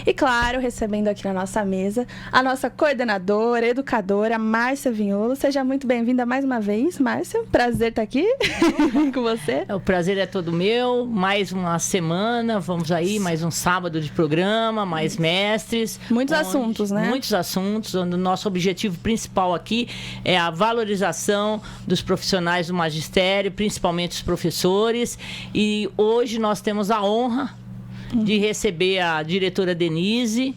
E claro, recebendo aqui na nossa mesa a nossa coordenadora, educadora, Márcia Vinholo. Seja muito bem-vinda mais uma vez, Márcia. Prazer estar aqui com você. O prazer é todo meu. Mais uma semana, vamos aí, mais um sábado de programa, mais mestres. Muitos assuntos, né? Muitos assuntos, onde o nosso objetivo principal aqui é a valorização dos profissionais do magistério, principalmente os professores. E hoje nós temos a honra de receber a diretora Denise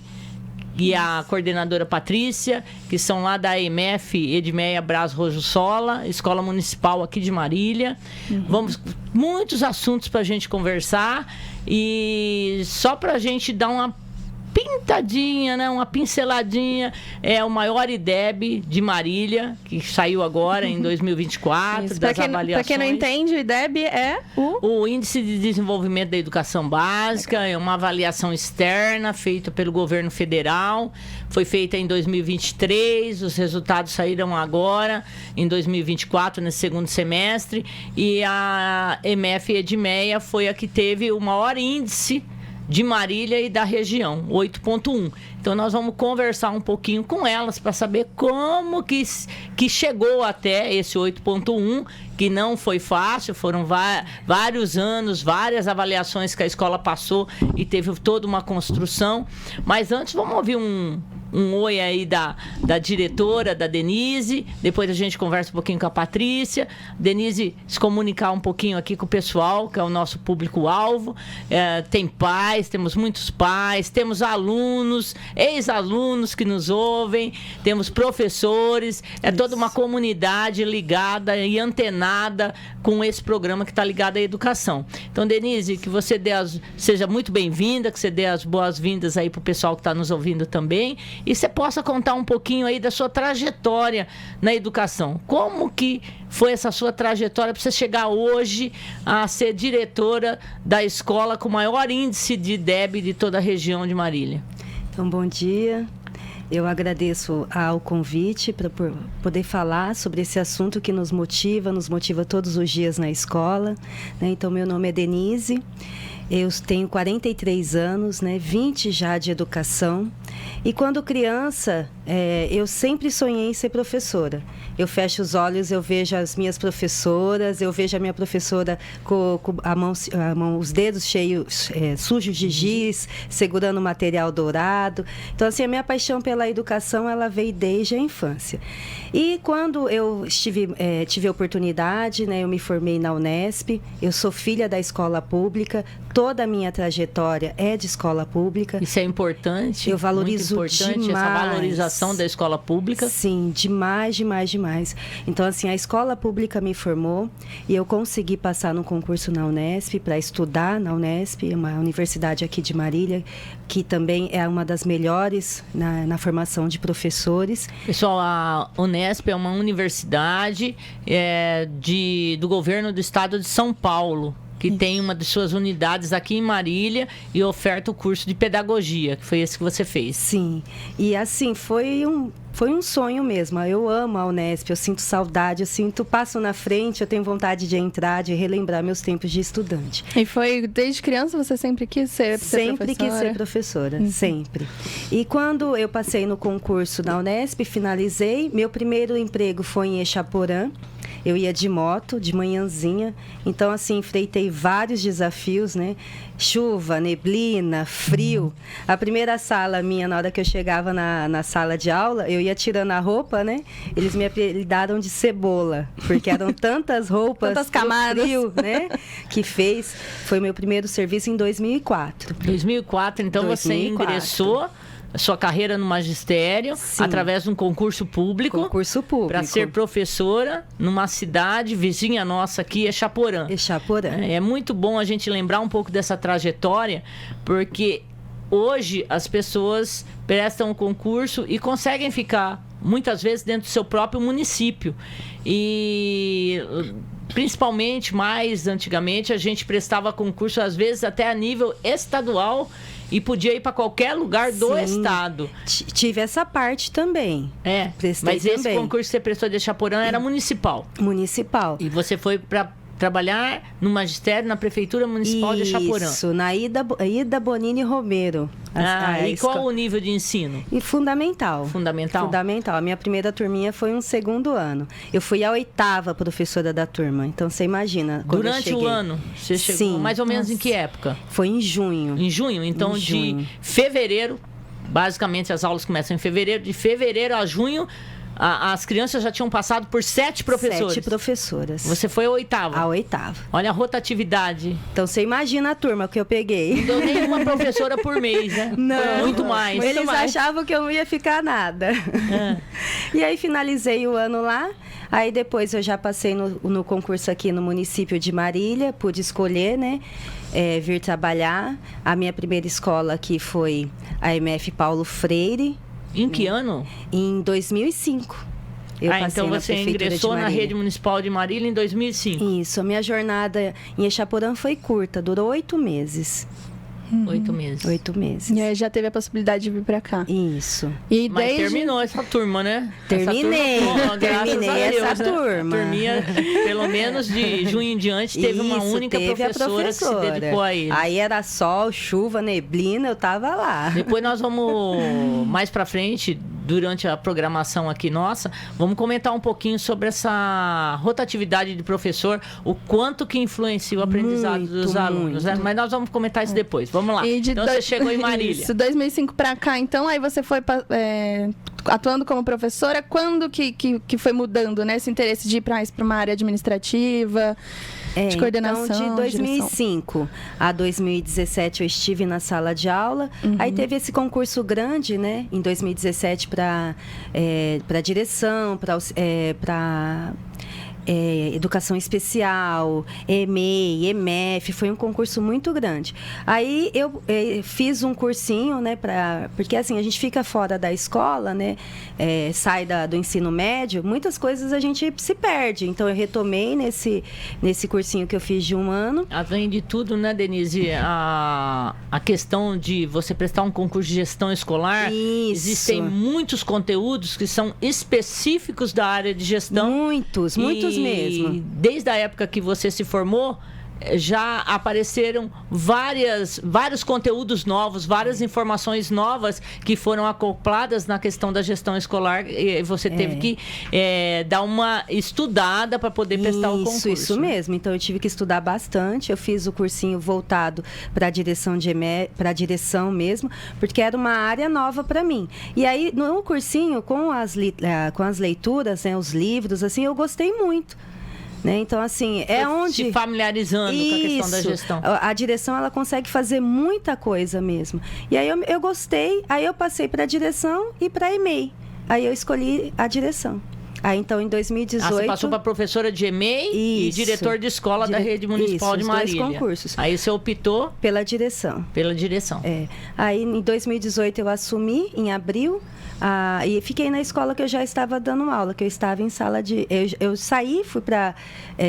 e a coordenadora Patrícia, que são lá da EMF Edmeia Braz Rojo Sola, Escola Municipal aqui de Marília. Vamos, muitos assuntos para a gente conversar e só para a gente dar uma pintadinha, né? Uma pinceladinha, é o maior IDEB de Marília, que saiu agora em 2024, Isso. das avaliações. Para quem não entende, o IDEB é o Índice de Desenvolvimento da Educação Básica, é uma avaliação externa feita pelo governo federal, foi feita em 2023, os resultados saíram agora, em 2024, nesse segundo semestre, e a EMF Edmeia foi a que teve o maior índice de Marília e da região, 8,1. Então, nós vamos conversar um pouquinho com elas para saber como que chegou até esse 8,1, que não foi fácil, foram vários anos, várias avaliações que a escola passou e teve toda uma construção. Mas antes, vamos ouvir um oi aí da diretora, da Denise. Depois a gente conversa um pouquinho com a Patrícia. Denise, se comunicar um pouquinho aqui com o pessoal, que é o nosso público-alvo. Tem pais, temos muitos pais, temos alunos, ex-alunos que nos ouvem, temos professores, toda uma comunidade ligada e antenada com esse programa que está ligado à educação. Então, Denise, que você seja muito bem-vinda, que você dê as boas-vindas aí para o pessoal que está nos ouvindo também, e você possa contar um pouquinho aí da sua trajetória na educação. Como que foi essa sua trajetória para você chegar hoje a ser diretora da escola com o maior índice de IDEB de toda a região de Marília? Então, bom dia. Eu agradeço ao convite para poder falar sobre esse assunto que nos motiva todos os dias na escola, né? Então, meu nome é Denise, eu tenho 43 anos, né? 20 já de educação. E quando criança, eu sempre sonhei em ser professora. Eu fecho os olhos, eu vejo as minhas professoras, eu vejo a minha professora com a mão, os dedos cheios, sujos de giz, segurando material dourado. Então, assim, a minha paixão pela educação, ela veio desde a infância. E quando eu tive a oportunidade, né, eu me formei na Unesp, eu sou filha da escola pública, toda a minha trajetória é de escola pública. Isso é importante. Eu valorizo muito importante demais essa valorização da escola pública. Sim, demais. Então, assim, a escola pública me formou e eu consegui passar no concurso na Unesp para estudar na Unesp, uma universidade aqui de Marília, que também é uma das melhores na formação de professores. Pessoal, a Unesp é uma universidade do governo do estado de São Paulo, que tem uma de suas unidades aqui em Marília e oferta o curso de pedagogia, que foi esse que você fez. Sim, e assim, foi um sonho mesmo. Eu amo a Unesp, eu sinto saudade, passo na frente, eu tenho vontade de entrar, de relembrar meus tempos de estudante. E foi desde criança você sempre quis ser professora? Sempre quis ser professora, sempre. E quando eu passei no concurso na Unesp, finalizei, meu primeiro emprego foi em Exaporã. Eu ia de moto, de manhãzinha. Então, assim, enfrentei vários desafios, né? Chuva, neblina, frio. A primeira sala minha, na hora que eu chegava na sala de aula, eu ia tirando a roupa, né? Eles me apelidaram de cebola, porque eram tantas roupas, tantas camadas, frio, né? Que fez. Foi meu primeiro serviço em 2004. 2004, então 2004. Você ingressou a sua carreira no magistério, sim, através de um concurso público. Para ser professora numa cidade vizinha nossa aqui, Exaporã. É muito bom a gente lembrar um pouco dessa trajetória, porque hoje as pessoas prestam o concurso e conseguem ficar, muitas vezes, dentro do seu próprio município. E principalmente, mais antigamente, a gente prestava concurso, às vezes, até a nível estadual, e podia ir para qualquer lugar do estado. Tive essa parte também. Mas esse concurso que você prestou de Exaporã era municipal. Municipal. E você foi para trabalhar no magistério, na Prefeitura Municipal de Achaporã. Isso, na Ida Bonini Romero. E qual o nível de ensino? E fundamental. Fundamental? Fundamental. A minha primeira turminha foi um segundo ano. Eu fui a 8ª professora da turma. Então, você imagina. Durante o ano? Você chegou? Sim. Mais ou menos em que época? Foi em junho. Em junho? Então, em junho. de fevereiro, basicamente as aulas começam em fevereiro, de fevereiro a junho, as crianças já tinham passado por 7 professores. 7 professoras. Você foi a 8ª? A 8ª. Olha a rotatividade. Então, você imagina a turma que eu peguei. Não deu nenhuma professora por mês, né? Não. Foi muito mais. Eles achavam que eu não ia ficar nada. E aí, finalizei o ano lá. Aí, depois, eu já passei no concurso aqui no município de Marília. Pude escolher, né? Vir trabalhar. A minha primeira escola aqui foi a MF Paulo Freire. Em que ano? Em 2005. Eu passei então na você Prefeitura ingressou de na Marília. Rede Municipal de Marília em 2005. Isso. A minha jornada em Achaporã foi curta. Durou 8 meses. 8 meses. 8 meses. E aí já teve a possibilidade de vir pra cá. Isso. E Mas desde... terminou essa turma, né? Terminei. Terminei essa turma. Turminha, pelo menos de junho em diante, teve uma única professora que se dedicou a ele. Aí era sol, chuva, neblina, eu tava lá. Depois nós vamos, mais pra frente, durante a programação aqui nossa, vamos comentar um pouquinho sobre essa rotatividade de professor, o quanto que influencia o aprendizado dos alunos. Né? Mas nós vamos comentar isso depois. Vamos lá. Então você chegou em Marília. Isso, 2005 pra cá, então, aí você foi atuando como professora. Quando que foi mudando, né, esse interesse de ir mais para uma área administrativa, de coordenação? Então, de 2005 a 2017 eu estive na sala de aula. Aí teve esse concurso grande, né, em 2017 para direção, para educação especial, EMEI, EMF, foi um concurso muito grande. Aí eu fiz um cursinho, né, porque assim, a gente fica fora da escola, né, sai do ensino médio, muitas coisas a gente se perde. Então eu retomei nesse cursinho que eu fiz de 1 ano. Além de tudo, né, Denise, a questão de você prestar um concurso de gestão escolar, Isso. Existem muitos conteúdos que são específicos da área de gestão. Muitos mesmo. Desde a época que você se formou, já apareceram vários conteúdos novos, várias informações novas que foram acopladas na questão da gestão escolar, e você teve que dar uma estudada para poder prestar o concurso. Isso mesmo. Então eu tive que estudar bastante. Eu fiz o cursinho voltado para a direção para direção mesmo, porque era uma área nova para mim. E aí no cursinho com as leituras, né, os livros, assim, eu gostei muito. Né? Então, assim, onde... Se familiarizando com a questão da gestão. A direção, ela consegue fazer muita coisa mesmo. E aí eu gostei, aí eu passei para a direção e para a EMEI. Aí eu escolhi a direção. Aí, então, em 2018... você passou para professora de EMEI e diretor de escola da Rede Municipal de Marília. Os 2 concursos. Aí você optou... Pela direção. Pela direção. Aí, em 2018, eu assumi, em abril, e fiquei na escola que eu já estava dando aula, que eu estava em sala de... Eu saí, fui para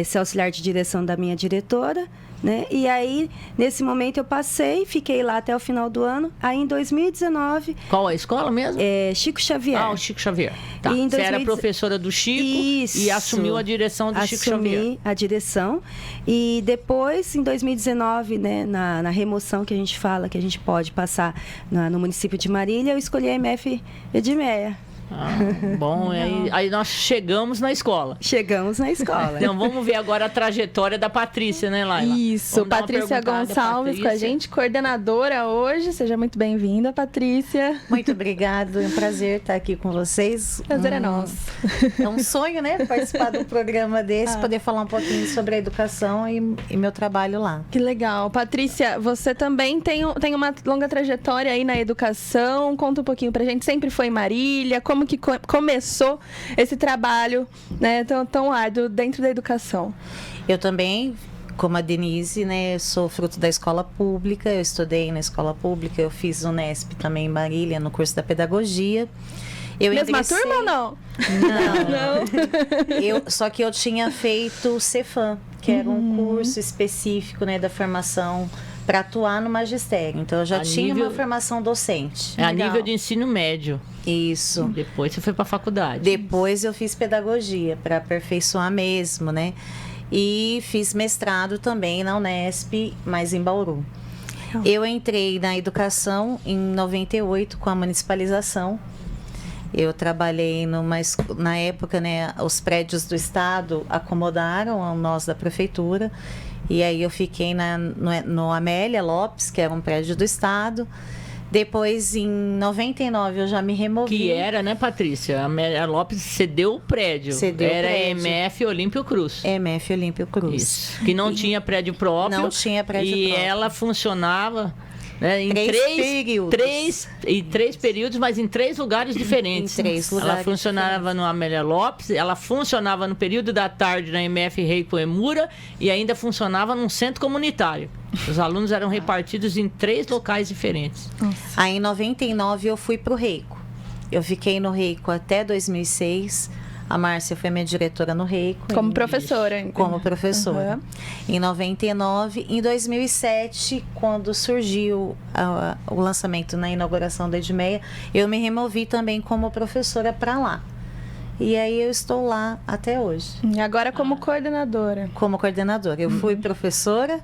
ser auxiliar de direção da minha diretora, né? E aí, nesse momento, eu passei, fiquei lá até o final do ano. Aí, em 2019... Qual a escola mesmo? Chico Xavier. O Chico Xavier. Tá. E Você era professora do Chico e assumiu a direção do Chico Xavier. Assumi a direção. E depois, em 2019, né, na remoção que a gente fala, que a gente pode passar no município de Marília, eu escolhi a MF Edmeia. Bom, aí nós chegamos na escola. Chegamos na escola. Então vamos ver agora a trajetória da Patrícia, né, Laila? Isso, Patrícia Gonçalves com a gente, coordenadora hoje. Seja muito bem-vinda, Patrícia. Muito obrigada, é um prazer estar aqui com vocês. Prazer é nosso. É um sonho, né, participar de um programa desse, poder falar um pouquinho sobre a educação e meu trabalho lá. Que legal. Patrícia, você também tem uma longa trajetória aí na educação. Conta um pouquinho pra gente. Sempre foi em Marília, como que começou esse trabalho, né, tão árduo dentro da educação? Eu também, como a Denise, né, sou fruto da escola pública, eu estudei na escola pública, eu fiz o Unesp também em Marília, no curso da pedagogia. Mesma turma ou não? Não. Só que eu tinha feito o Cefam, que era um curso específico, né, da formação para atuar no magistério. Então, eu já tinha uma formação docente. A nível de ensino médio. Isso. Depois você foi para a faculdade. Depois eu fiz pedagogia, para aperfeiçoar mesmo, né? e fiz mestrado também na Unesp, mas em Bauru. Eu entrei na educação em 98 com a municipalização. Eu trabalhei na época, né, os prédios do estado acomodaram a nós da prefeitura, e aí eu fiquei no Amélia Lopes, que era um prédio do estado. Depois, em 99, eu já me removi. Que era, né, Patrícia? A Amélia Lopes cedeu o prédio. Era MF Olímpio Cruz. MF Olímpio Cruz. Isso. Que não tinha prédio próprio. Não tinha prédio próprio. E ela funcionava... Né, em três períodos, mas em 3 lugares diferentes. Em 3 lugares ela funcionava diferentes. No Amélia Lopes, ela funcionava no período da tarde na MF Rei Coemura e ainda funcionava num centro comunitário. Os alunos eram repartidos em 3 locais diferentes. Nossa. Aí em 99 eu fui para o Reico. Eu fiquei no Reico até 2006. A Márcia foi minha diretora no Reico. Como professora. Como professora. Uhum. Em 99. Em 2007, quando surgiu o lançamento na inauguração da Edmeia, eu me removi também como professora para lá. E aí eu estou lá até hoje. E agora como coordenadora. Como coordenadora. Eu fui professora.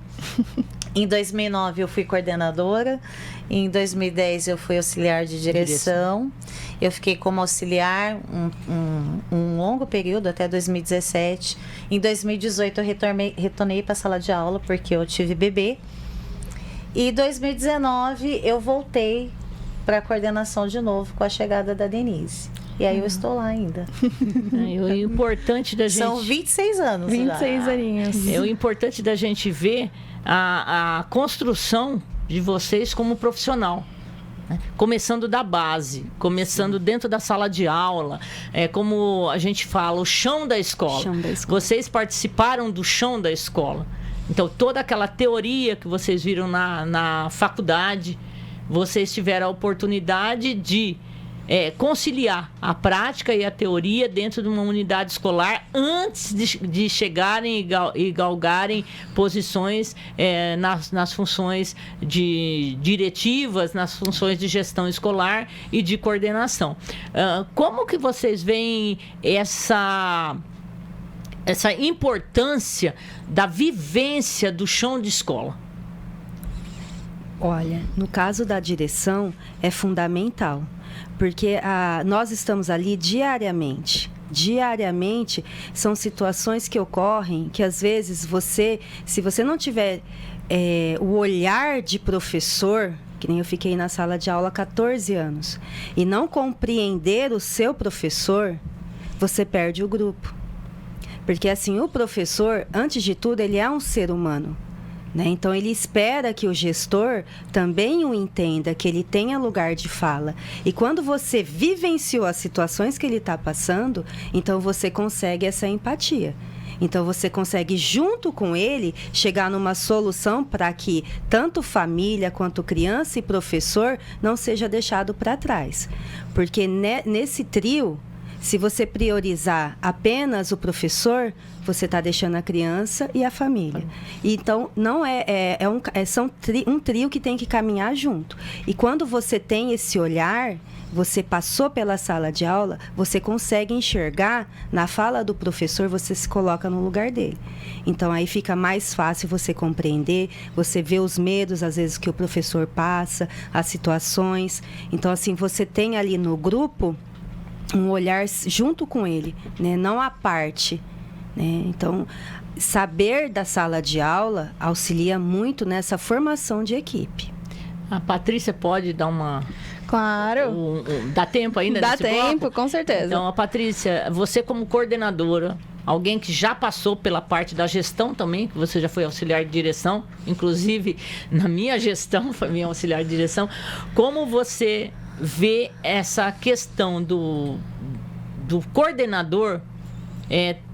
Em 2009 eu fui coordenadora. Em 2010 eu fui auxiliar de direção. Eu fiquei como auxiliar um longo período, até 2017. Em 2018 eu retornei para a sala de aula porque eu tive bebê. E em 2019 eu voltei para a coordenação de novo com a chegada da Denise. E aí eu estou lá ainda. O importante da gente... São 26 anos 26 aninhos. O importante da gente ver a construção de vocês como profissional. Né? Começando da base, começando dentro da sala de aula. Como a gente fala, o chão da escola. Vocês participaram do chão da escola. Então, toda aquela teoria que vocês viram na faculdade, vocês tiveram a oportunidade de conciliar a prática e a teoria dentro de uma unidade escolar antes de chegarem e galgarem posições nas funções diretivas, nas funções de gestão escolar e de coordenação. Como que vocês veem essa importância da vivência do chão de escola? Olha, no caso da direção, é fundamental. Porque nós estamos ali diariamente. Diariamente são situações que ocorrem que às vezes se você não tiver o olhar de professor, que nem eu fiquei na sala de aula há 14 anos, e não compreender o seu professor, você perde o grupo. Porque assim, o professor, antes de tudo, ele é um ser humano. Né? Então, ele espera que o gestor também o entenda, que ele tenha lugar de fala. E quando você vivenciou as situações que ele está passando, então você consegue essa empatia. Então, você consegue, junto com ele, chegar numa solução para que tanto família, quanto criança e professor não seja deixado para trás. Porque nesse trio, se você priorizar apenas o professor, você está deixando a criança e a família. Então, não são um trio que tem que caminhar junto. E quando você tem esse olhar, você passou pela sala de aula, você consegue enxergar, na fala do professor, você se coloca no lugar dele. Então, aí fica mais fácil você compreender, você vê os medos, às vezes, que o professor passa, as situações. Então, assim, você tem ali no grupo um olhar junto com ele, né? Não à parte. Né? Então, saber da sala de aula auxilia muito nessa formação de equipe. A Patrícia pode dar uma... Claro. Dá tempo ainda? Dá tempo, bloco? Com certeza. Então, a Patrícia, você como coordenadora, alguém que já passou pela parte da gestão também, que você já foi auxiliar de direção, inclusive na minha gestão foi minha auxiliar de direção, como você vê essa questão do coordenador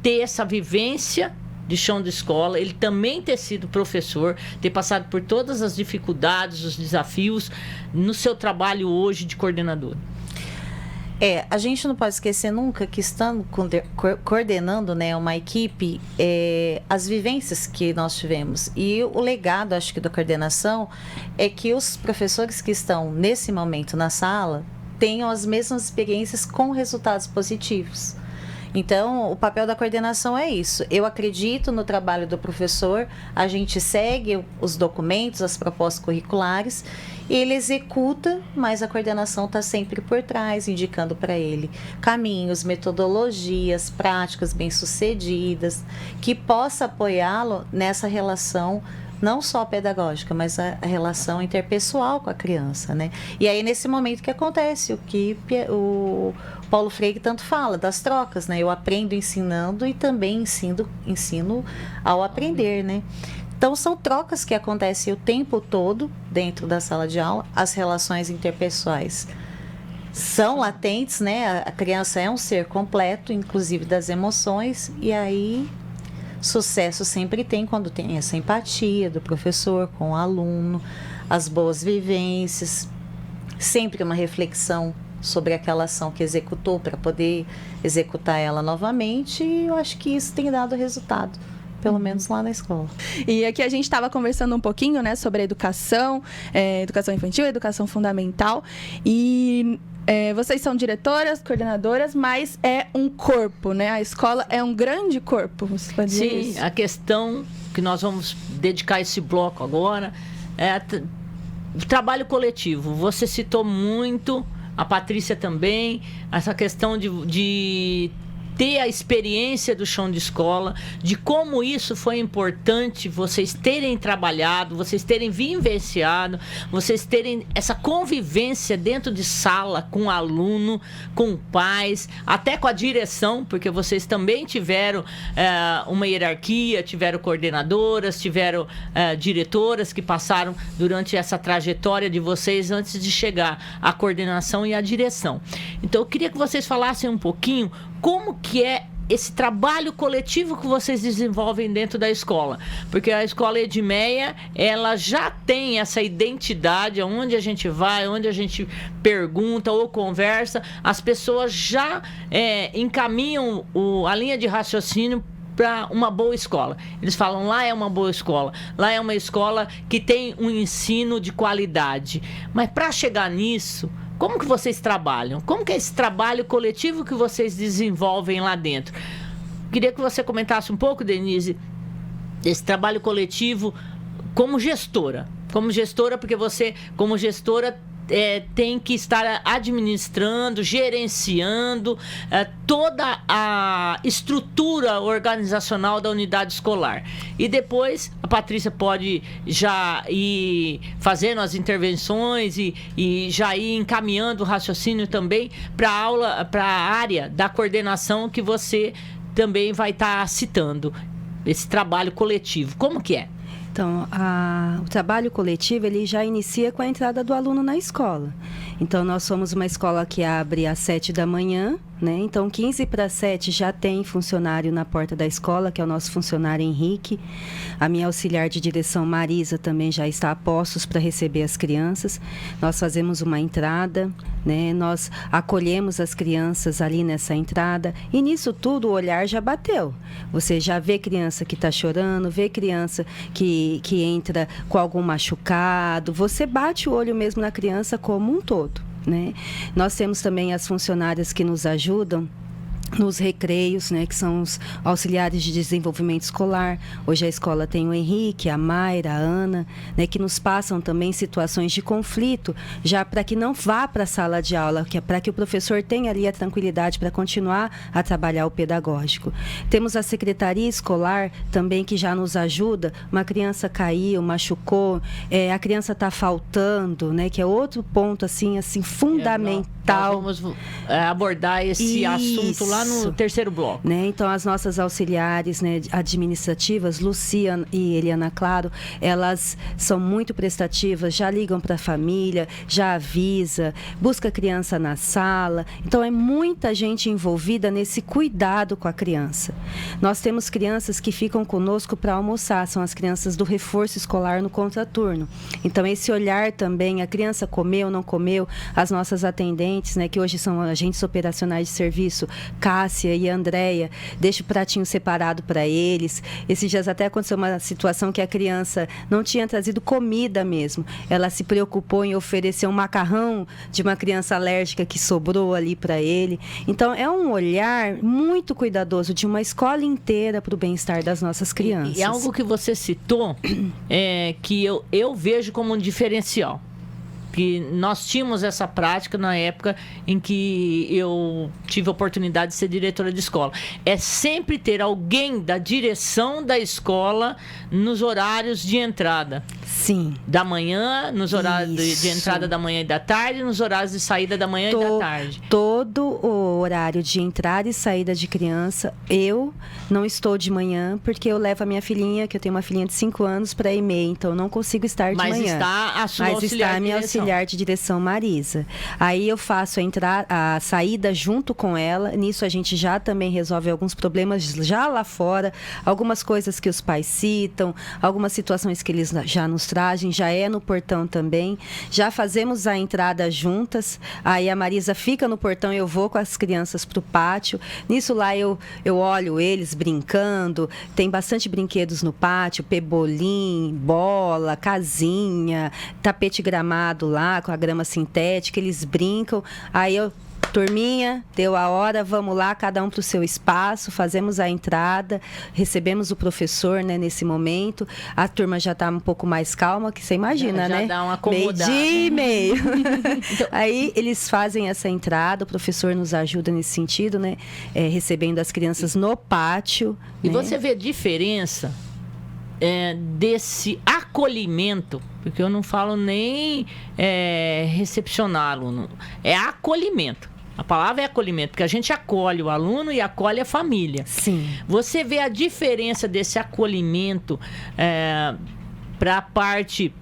ter essa vivência de chão de escola, ele também ter sido professor, ter passado por todas as dificuldades, os desafios no seu trabalho hoje de coordenador? A gente não pode esquecer nunca que estando coordenando, né, uma equipe, as vivências que nós tivemos. E o legado, acho que, da coordenação é que os professores que estão nesse momento na sala tenham as mesmas experiências com resultados positivos. Então, o papel da coordenação é isso. Eu acredito no trabalho do professor, a gente segue os documentos, as propostas curriculares, ele executa, mas a coordenação está sempre por trás, indicando para ele caminhos, metodologias, práticas bem-sucedidas, que possa apoiá-lo nessa relação não só pedagógica, mas a relação interpessoal com a criança, né? E aí, nesse momento que acontece, o que o Paulo Freire tanto fala, das trocas, né? Eu aprendo ensinando e também ensino ao aprender, né? Então, são trocas que acontecem o tempo todo dentro da sala de aula, as relações interpessoais são latentes, né? A criança é um ser completo, inclusive das emoções, e aí sucesso sempre tem quando tem essa empatia do professor com o aluno, as boas vivências, sempre uma reflexão sobre aquela ação que executou para poder executar ela novamente, e eu acho que isso tem dado resultado, pelo menos lá na escola. E aqui a gente estava conversando um pouquinho, né, sobre a educação, educação infantil, educação fundamental, e vocês são diretoras, coordenadoras, mas é um corpo, né? A escola é um grande corpo, você pode dizer isso? Sim, a questão que nós vamos dedicar esse bloco agora é o trabalho coletivo. Você citou muito, a Patrícia também, essa questão de ter a experiência do chão de escola, de como isso foi importante, vocês terem trabalhado, vocês terem vivenciado, vocês terem essa convivência dentro de sala com o aluno, com pais, até com a direção, porque vocês também tiveram uma hierarquia, tiveram coordenadoras, tiveram diretoras que passaram durante essa trajetória de vocês antes de chegar à coordenação e à direção. Então, eu queria que vocês falassem um pouquinho como que é esse trabalho coletivo que vocês desenvolvem dentro da escola. Porque a escola Edmeia, ela já tem essa identidade, onde a gente vai, onde a gente pergunta ou conversa, as pessoas já encaminham a linha de raciocínio para uma boa escola. Eles falam, lá é uma boa escola, lá é uma escola que tem um ensino de qualidade. Mas para chegar nisso, como que vocês trabalham? Como que é esse trabalho coletivo que vocês desenvolvem lá dentro? Queria que você comentasse um pouco, Denise, desse trabalho coletivo como gestora. Como gestora, porque você, como gestora, tem que estar administrando, gerenciando toda a estrutura organizacional da unidade escolar. E depois a Patrícia pode já ir fazendo as intervenções e já ir encaminhando o raciocínio também para a aula, para a área da coordenação que você também vai estar citando. Esse trabalho coletivo, como que é? Então, o trabalho coletivo, ele já inicia com a entrada do aluno na escola. Então, nós somos uma escola que abre às 7 da manhã, né? Então, 15 para 7 já tem funcionário na porta da escola, que é o nosso funcionário Henrique. A minha auxiliar de direção, Marisa, também já está a postos para receber as crianças. Nós fazemos uma entrada, né? Nós acolhemos as crianças ali nessa entrada. E nisso tudo, o olhar já bateu. Você já vê criança que está chorando, vê criança que entra com algum machucado. Você bate o olho mesmo na criança como um todo, né? Nós temos também as funcionárias que nos ajudam nos recreios, né, que são os auxiliares de desenvolvimento escolar. Hoje a escola tem o Henrique, a Mayra, a Ana, né, que nos passam também situações de conflito, já para que não vá para a sala de aula, para que o professor tenha ali a tranquilidade para continuar a trabalhar o pedagógico. Temos a secretaria escolar também, que já nos ajuda. Uma criança caiu, machucou, a criança está faltando, né, que é outro ponto assim fundamental. Nós vamos abordar esse assunto lá no terceiro bloco. Né? Então, as nossas auxiliares, né, administrativas, Lucia e Eliana Claro, elas são muito prestativas, já ligam para a família, já avisa, busca a criança na sala. Então, é muita gente envolvida nesse cuidado com a criança. Nós temos crianças que ficam conosco para almoçar, são as crianças do reforço escolar no contraturno. Então, esse olhar também, a criança comeu, não comeu, as nossas atendentes, né, que hoje são agentes operacionais de serviço, Cássia e a Andréia, deixa o pratinho separado para eles. Esses dias até aconteceu uma situação que a criança não tinha trazido comida mesmo. Ela se preocupou em oferecer um macarrão de uma criança alérgica que sobrou ali para ele. Então, é um olhar muito cuidadoso de uma escola inteira para o bem-estar das nossas crianças. E algo que você citou, que eu vejo como um diferencial. Que nós tínhamos essa prática na época em que eu tive a oportunidade de ser diretora de escola. É sempre ter alguém da direção da escola nos horários de entrada. Sim. Da manhã, nos horários de entrada da manhã e da tarde, nos horários de saída da manhã e da tarde. Todo o horário de entrada e saída de criança, eu não estou de manhã, porque eu levo a minha filhinha, que eu tenho uma filhinha de 5 anos, para EMEI, então eu não consigo estar de manhã. Mas está a sua auxiliar de direção. Auxiliar de direção, Marisa. Aí eu faço a saída junto com ela. Nisso a gente já também resolve alguns problemas já lá fora, algumas coisas que os pais citam, algumas situações que eles já nos trazem, já é no portão também. Já fazemos a entrada juntas. Aí a Marisa fica no portão e eu vou com as crianças para o pátio. Nisso lá eu olho eles brincando. Tem bastante brinquedos no pátio, pebolim, bola, casinha, tapete gramado lá, com a grama sintética, eles brincam. Aí turminha, deu a hora, vamos lá, cada um para o seu espaço, fazemos a entrada, recebemos o professor, né, nesse momento. A turma já está um pouco mais calma, que você imagina, já né? Dá uma acomodada. 12:30. Então, aí eles fazem essa entrada, o professor nos ajuda nesse sentido, né? Recebendo as crianças no pátio. E né? você vê a diferença desse acolhimento, porque eu não falo nem recepcionar aluno, é acolhimento. A palavra é acolhimento, porque a gente acolhe o aluno e acolhe a família. Sim. Você vê a diferença desse acolhimento para a parte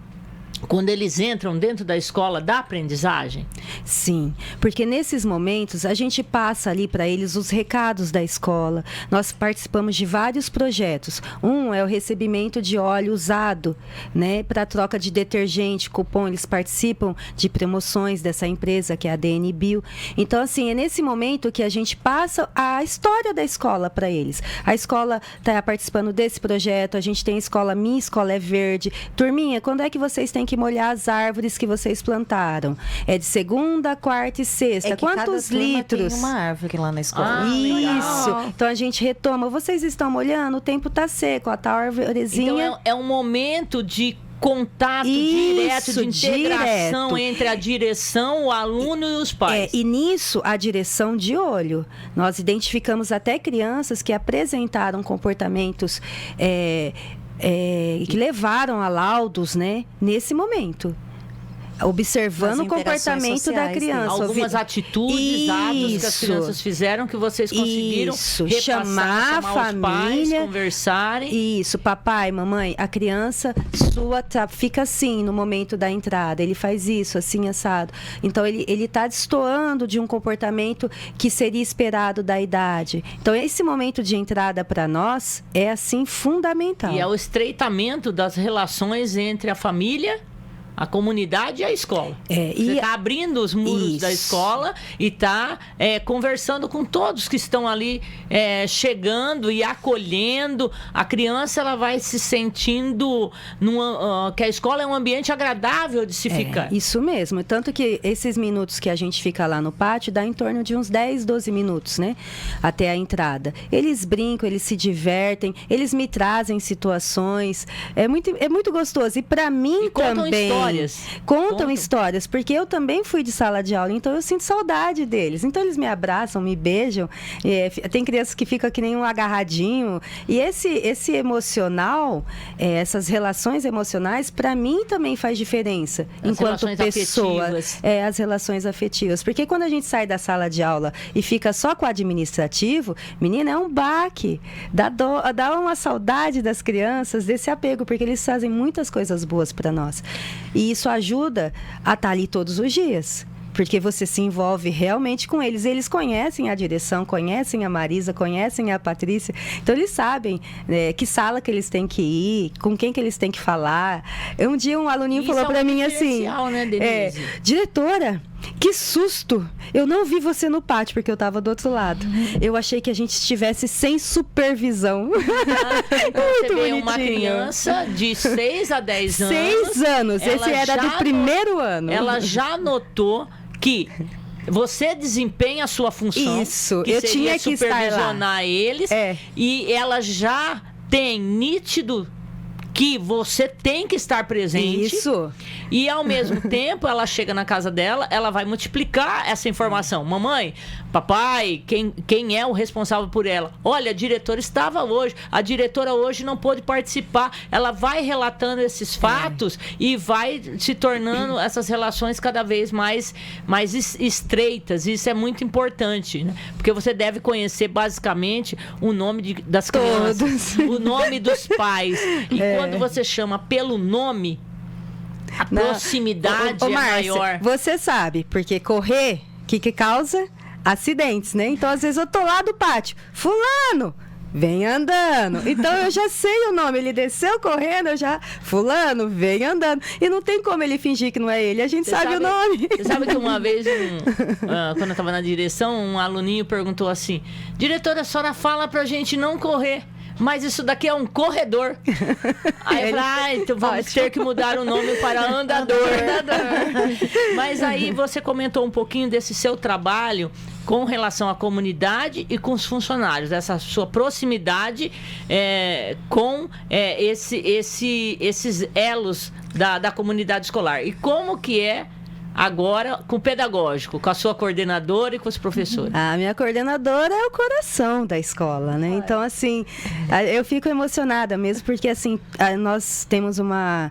quando eles entram dentro da escola da aprendizagem? Sim, porque nesses momentos a gente passa ali para eles os recados da escola. Nós participamos de vários projetos. Um é o recebimento de óleo usado, né, para troca de detergente, cupom. Eles participam de promoções dessa empresa, que é a DN Bio. Então, assim, é nesse momento que a gente passa a história da escola para eles. A escola está participando desse projeto, a gente tem a escola Minha Escola é Verde. Turminha, quando é que vocês têm que molhar as árvores que vocês plantaram? É de segunda, quarta e sexta. Quantos litros? Tem uma árvore lá na escola. Isso. Então a gente retoma. Vocês estão molhando? O tempo está seco. A tal arvorezinha. Então é um momento de contato direto, de integração entre a direção, o aluno e os pais. E nisso, a direção de olho. Nós identificamos até crianças que apresentaram comportamentos que levaram a laudos, né, nesse momento. Observando o comportamento da criança. Algumas atitudes, atos que as crianças fizeram que vocês conseguiram chamar a família, os pais, conversarem. Isso, papai, mamãe, a criança sua fica assim no momento da entrada, ele faz isso, assim, assado. Então, ele está destoando de um comportamento que seria esperado da idade. Então, esse momento de entrada para nós é, assim, fundamental. E é o estreitamento das relações entre a família, a comunidade e a escola. Você está abrindo os muros da escola e está conversando com todos que estão ali chegando e acolhendo. A criança ela vai se sentindo que a escola é um ambiente agradável de se ficar. Isso mesmo. Tanto que esses minutos que a gente fica lá no pátio dá em torno de uns 10, 12 minutos, né? Até a entrada. Eles brincam, eles se divertem, eles me trazem situações. É muito gostoso. E para mim também. Contam histórias, porque eu também fui de sala de aula, então eu sinto saudade deles. Então eles me abraçam, me beijam. Tem crianças que ficam que nem um agarradinho. E esse emocional, essas relações emocionais, para mim também faz diferença. Enquanto pessoa. As relações afetivas. Porque quando a gente sai da sala de aula e fica só com o administrativo, menina, é um baque. Dá uma saudade das crianças, desse apego, porque eles fazem muitas coisas boas para nós. E isso ajuda a estar ali todos os dias. Porque você se envolve realmente com eles. Eles conhecem a direção, conhecem a Marisa, conhecem a Patrícia. Então, eles sabem que sala que eles têm que ir, com quem que eles têm que falar. Um dia, um aluninho falou para mim assim... Né, Denise? Diretora, Que susto! Eu não vi você no pátio, porque eu estava do outro lado. Eu achei que a gente estivesse sem supervisão. Então, você vê uma criança de 6 a 10 anos. 6 anos. Esse era do primeiro ano. Ela já notou que você desempenha a sua função. Isso, que eu seria tinha que estar lá. supervisionar eles. E ela já tem nítido que você tem que estar presente. Isso. E ao mesmo tempo, ela chega na casa dela, ela vai multiplicar essa informação. Mamãe, papai, quem é o responsável por ela? Olha, a diretora estava hoje, a diretora hoje não pôde participar. Ela vai relatando esses fatos e vai se tornando essas relações cada vez mais estreitas. Isso é muito importante, né? Porque você deve conhecer basicamente o nome das crianças, o nome dos pais. E quando você chama pelo nome, a proximidade é Márcia, maior. Você sabe, porque correr, o que causa? Acidentes, né? Então, às vezes, eu tô lá do pátio. Fulano, vem andando. Então, eu já sei o nome. Ele desceu correndo, eu já... Fulano, vem andando. E não tem como ele fingir que não é ele. A gente sabe o nome. Você sabe que uma vez, quando eu estava na direção, um aluninho perguntou assim: diretora, a senhora fala pra gente não correr, mas isso daqui é um corredor. Aí eu falei, então vamos ter que mudar o nome para andador. Mas aí você comentou um pouquinho desse seu trabalho com relação à comunidade e com os funcionários, essa sua proximidade com esses elos da comunidade escolar. E como que é agora com o pedagógico, com a sua coordenadora e com os professores? A minha coordenadora é o coração da escola, né? Então, assim, eu fico emocionada mesmo, porque, assim, nós temos uma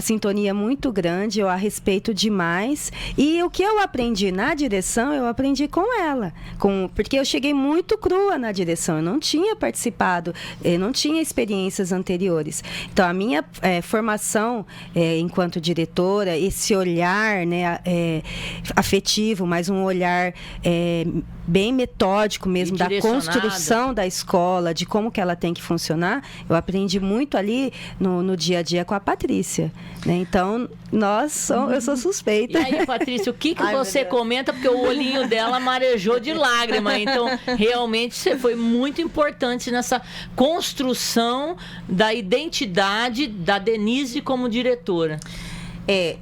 sintonia muito grande, eu a respeito demais. E o que eu aprendi na direção, eu aprendi com ela. Porque eu cheguei muito crua na direção, eu não tinha participado, eu não tinha experiências anteriores. Então, a minha formação enquanto diretora, esse olhar, né, afetivo, mas um olhar bem metódico mesmo da construção da escola, de como que ela tem que funcionar, eu aprendi muito ali no dia a dia com a Patrícia, né? Então, eu sou suspeita. E aí, Patrícia, o que você comenta? Porque o olhinho dela marejou de lágrima. Então, realmente, você foi muito importante nessa construção da identidade da Denise como diretora.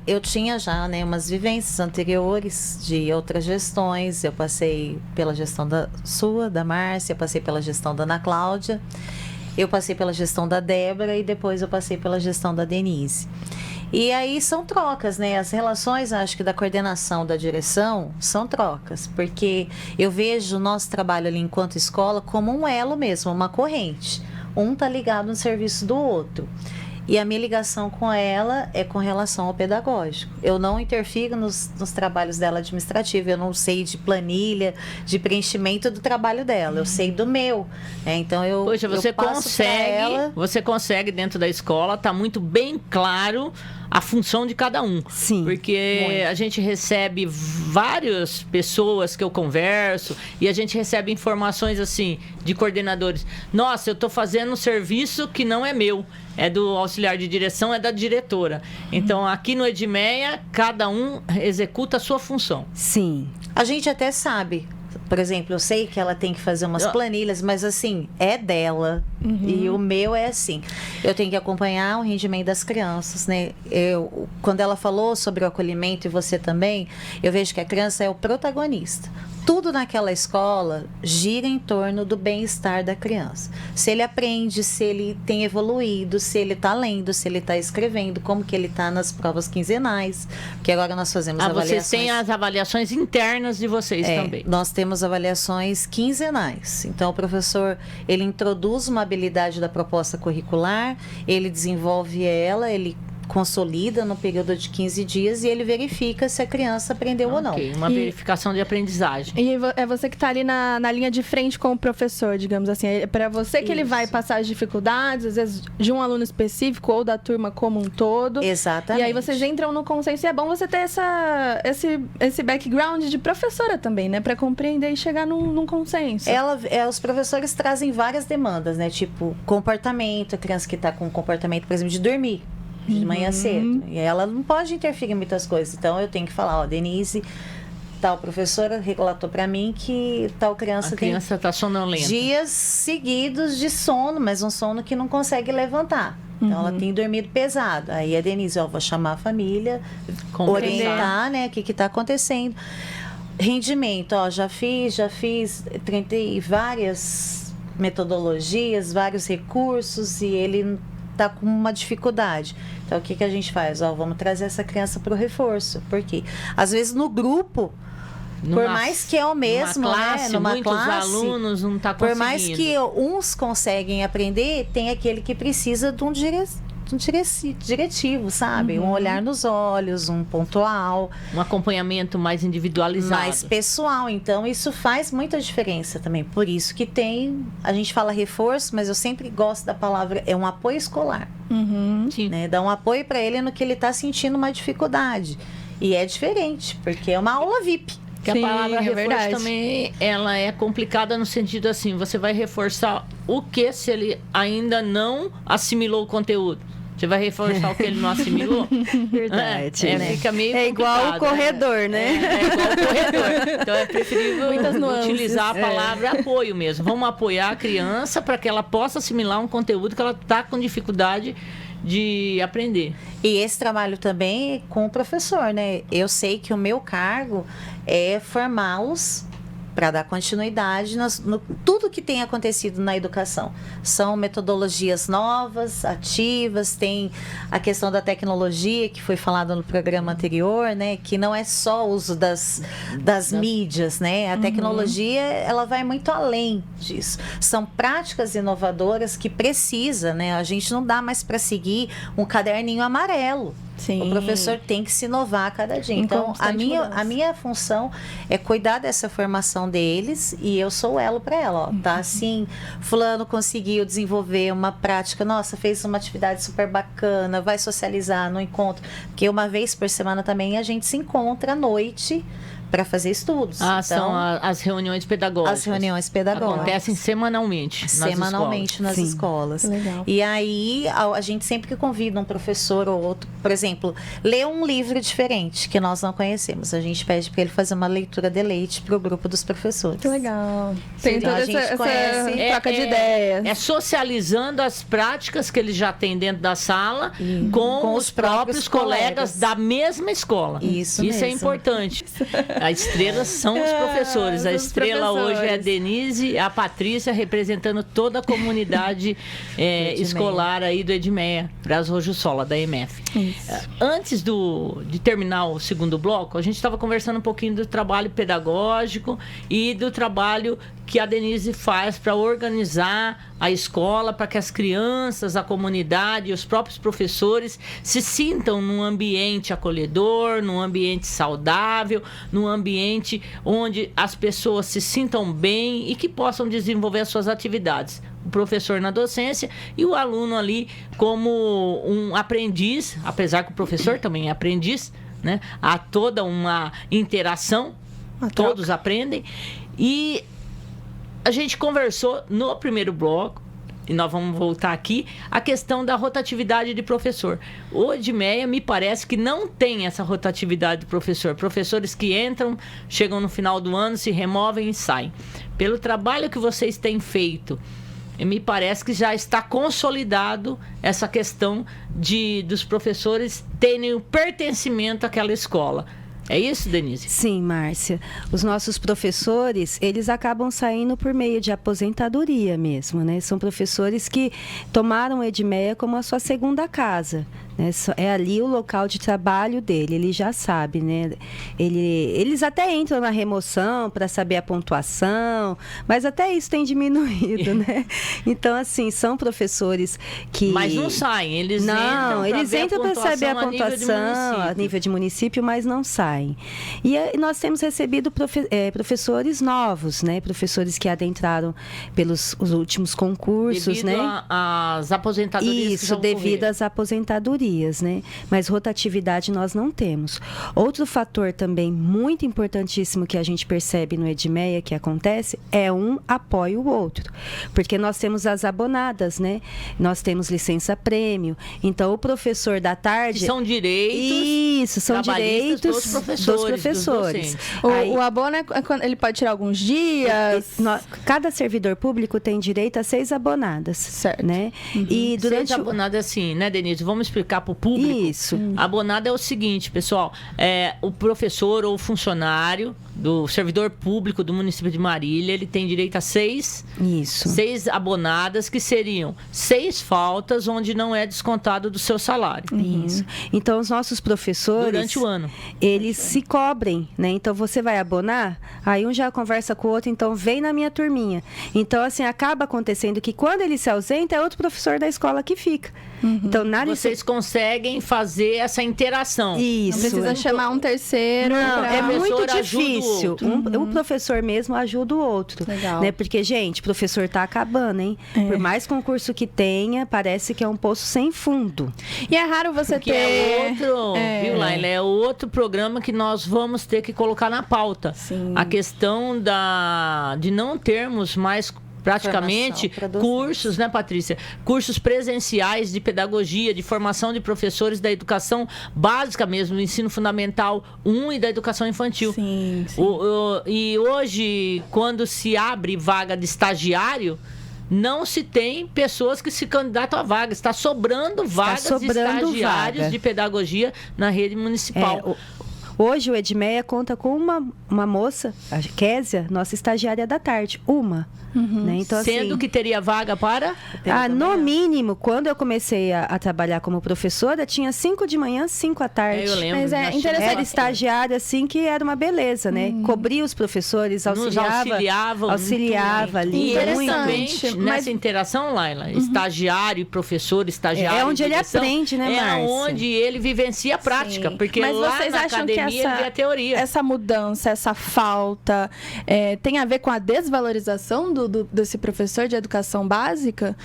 Eu tinha já, né, umas vivências anteriores de outras gestões. Eu passei pela gestão da Márcia, eu passei pela gestão da Ana Cláudia, eu passei pela gestão da Débora e depois eu passei pela gestão da Denise. E aí são trocas, né? As relações, acho que da coordenação, da direção, são trocas. Porque eu vejo o nosso trabalho ali enquanto escola como um elo mesmo, uma corrente. Um tá ligado no serviço do outro. E a minha ligação com ela é com relação ao pedagógico. Eu não interfiro nos trabalhos dela administrativos. Eu não sei de planilha, de preenchimento do trabalho dela. Eu sei do meu. Então, Poxa, você consegue dentro da escola, tá muito bem claro a função de cada um. Sim. Porque a gente recebe várias pessoas que eu converso e a gente recebe informações assim de coordenadores. Nossa, eu tô fazendo um serviço que não é meu. É do auxiliar de direção, é da diretora. Então, aqui no Edmeia, cada um executa a sua função. Sim. A gente até sabe. Por exemplo, eu sei que ela tem que fazer umas planilhas, mas assim, é dela. E o meu é assim. Eu tenho que acompanhar o rendimento das crianças, né? Quando ela falou sobre o acolhimento, e você também, eu vejo que a criança é o protagonista. Tudo naquela escola gira em torno do bem-estar da criança. Se ele aprende, se ele tem evoluído, se ele está lendo, se ele está escrevendo, como que ele está nas provas quinzenais. Porque agora nós fazemos avaliações... Vocês têm as avaliações internas de vocês também. Nós temos avaliações quinzenais. Então, o professor, ele introduz uma habilidade da proposta curricular, ele desenvolve ela, ele consolida no período de 15 dias e ele verifica se a criança aprendeu ou não. Uma verificação de aprendizagem. E é você que está ali na linha de frente com o professor, digamos assim. É para você que ele vai passar as dificuldades, às vezes, de um aluno específico ou da turma como um todo. Exatamente. E aí vocês entram no consenso. E é bom você ter esse background de professora também, né? Para compreender e chegar num consenso. Os professores trazem várias demandas, né? Tipo, comportamento, a criança que está com comportamento, por exemplo, de dormir de manhã cedo. E ela não pode interferir em muitas coisas. Então, eu tenho que falar, Denise, tal professora relatou para mim que tal criança tem está sonolenta. dias seguidos de sono, mas um sono que não consegue levantar. Então, ela tem dormido pesado. Aí a Denise, vou chamar a família, orientar, né, o que está acontecendo. Rendimento, já fiz, tentei várias metodologias, vários recursos, e ele está com uma dificuldade. Então, o que a gente faz? Vamos trazer essa criança para o reforço. Por quê? Às vezes, no grupo, por mais que é o mesmo, numa classe, alunos não está conseguindo. Por mais que uns conseguem aprender, tem aquele que precisa de um diretivo, sabe? Um olhar nos olhos, um pontual. Um acompanhamento mais individualizado. Mais pessoal. Então, isso faz muita diferença também. Por isso que a gente fala reforço, mas eu sempre gosto da palavra, é um apoio escolar. Né? Dá um apoio para ele no que ele está sentindo uma dificuldade. E é diferente, porque é uma aula VIP. Que a palavra reforço também, ela é complicada no sentido assim, você vai reforçar o que se ele ainda não assimilou o conteúdo? Você vai reforçar o que ele não assimilou? Verdade. Fica meio igual o corredor, né? É igual o corredor. Então é preferível utilizar a palavra apoio mesmo. Vamos apoiar a criança para que ela possa assimilar um conteúdo que ela está com dificuldade de aprender. E esse trabalho também é com o professor, né? Eu sei que o meu cargo é formá-los para dar continuidade no tudo que tem acontecido na educação. São metodologias novas, ativas, tem a questão da tecnologia, que foi falado no programa anterior, né? Que não é só o uso das mídias, né? A tecnologia, ela vai muito além disso. São práticas inovadoras que precisa, né? A gente não dá mais para seguir um caderninho amarelo. Sim. O professor tem que se inovar a cada dia. Então, a minha função é cuidar dessa formação deles, e eu sou o elo para ela. Tá assim, fulano conseguiu desenvolver uma prática, nossa, fez uma atividade super bacana, vai socializar no encontro. Porque uma vez por semana também a gente se encontra à noite para fazer estudos. Então, são as reuniões pedagógicas. As reuniões pedagógicas. Acontecem semanalmente nas escolas. Legal. E aí, a gente sempre que convida um professor ou outro, por exemplo, lê um livro diferente que nós não conhecemos. A gente pede para ele fazer uma leitura de leite para o grupo dos professores. Que legal. Tem toda essa troca de ideias. É socializando as práticas que eles já têm dentro da sala com os próprios colegas da mesma escola. Isso é importante. A estrela são os professores. A estrela hoje é a Denise, a Patrícia, representando toda a comunidade escolar aí do Edmeia, Bras Rojo Sola, da EMF. Antes de terminar o segundo bloco, a gente estava conversando um pouquinho do trabalho pedagógico e do trabalho que a Denise faz para organizar a escola, para que as crianças, a comunidade e os próprios professores se sintam num ambiente acolhedor, num ambiente saudável, num ambiente onde as pessoas se sintam bem e que possam desenvolver as suas atividades. O professor na docência e o aluno ali como um aprendiz, apesar que o professor também é aprendiz, né? Há toda uma interação, todos aprendem. E a gente conversou no primeiro bloco, e nós vamos voltar aqui, a questão da rotatividade de professor. O Edmeia me parece que não tem essa rotatividade de professor. Professores que entram, chegam no final do ano, se removem e saem. Pelo trabalho que vocês têm feito, me parece que já está consolidado essa questão dos professores terem o pertencimento àquela escola. É isso, Denise? Sim, Márcia. Os nossos professores, eles acabam saindo por meio de aposentadoria mesmo, né? São professores que tomaram o Edmeia como a sua segunda casa. É ali o local de trabalho dele, ele já sabe, né? Eles até entram na remoção para saber a pontuação, mas até isso tem diminuído, né? Então, assim, são professores que... Mas não saem, eles entram para saber a pontuação a nível de município, mas não saem. E nós temos recebido professores novos, né? Professores que adentraram os últimos concursos, devido né? às aposentadorias. Isso, devido às aposentadorias. categorias, né? Mas rotatividade nós não temos. Outro fator também muito importantíssimo que a gente percebe no Edmeia que acontece é um apoia o outro. Porque nós temos as abonadas, né? Nós temos licença-prêmio. Então, o professor da tarde... Que são direitos... Isso, são direitos dos professores. O abono, ele pode tirar alguns dias? Cada servidor público tem direito a 6 abonadas. Certo. Né? E durante 6 abonadas assim, né, Denise? Vamos explicar para o público. Isso. Abonado é o seguinte, pessoal. O professor ou funcionário do servidor público do município de Marília, ele tem direito a 6 abonadas, que seriam 6 faltas onde não é descontado do seu salário. Isso. Então, os nossos professores... Durante o ano. Eles se cobrem, né? Então, você vai abonar, aí um já conversa com o outro, então vem na minha turminha. Então, assim, acaba acontecendo que quando ele se ausenta, é outro professor da escola que fica. Então, vocês conseguem fazer essa interação. Isso. Não precisa chamar um terceiro. Não, é muito difícil. O Um professor mesmo ajuda o outro. Legal. Né? Porque, gente, professor tá acabando, hein? Por mais concurso que tenha, parece que é um poço sem fundo. E é raro você ter... É outro, viu, Laila? É outro programa que nós vamos ter que colocar na pauta. Sim. A questão de não termos mais... praticamente cursos, né, Patrícia? Cursos presenciais de pedagogia, de formação de professores da educação básica mesmo, do ensino fundamental 1 e da educação infantil. Sim. E hoje, quando se abre vaga de estagiário, não se tem pessoas que se candidatam à vaga. Está sobrando vagas de estagiários de pedagogia na rede municipal. Hoje o Edmeia conta com uma moça, a Késia, nossa estagiária da tarde. Né? Então, sendo assim, que teria vaga para? No mínimo, quando eu comecei a trabalhar como professora, tinha 5 de manhã, 5 à tarde. Eu lembro. Mas é interessante. Era estagiária, assim, que era uma beleza, né? Cobria os professores, auxiliava ali. Interessante. Nessa interação, Laila, estagiário e professor, estagiário. É onde ele aprende, né, Márcia? É onde ele vivencia a prática. Porque mas lá vocês na acham academia que ele vê a teoria. essa mudança, essa falta, tem a ver com a desvalorização desse professor de educação básica?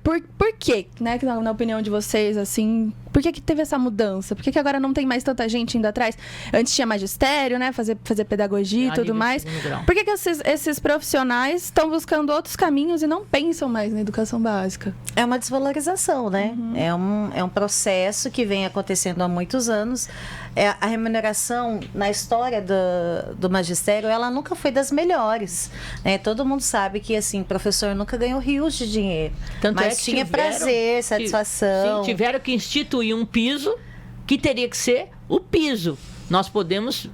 Por quê? Né? Na opinião de vocês, assim, por que teve essa mudança? Por que agora não tem mais tanta gente indo atrás? Antes tinha magistério, né? Fazer pedagogia e tudo mais. Por que esses profissionais estão buscando outros caminhos e não pensam mais na educação básica? É uma desvalorização, né? É um processo que vem acontecendo há muitos anos. A remuneração na história do magistério, ela nunca foi das melhores, né? Todo mundo sabe que, assim, professor nunca ganhou rios de dinheiro. Mas tinha prazer, satisfação. Sim, tiveram que instituir um piso que teria que ser o piso. Nós podemos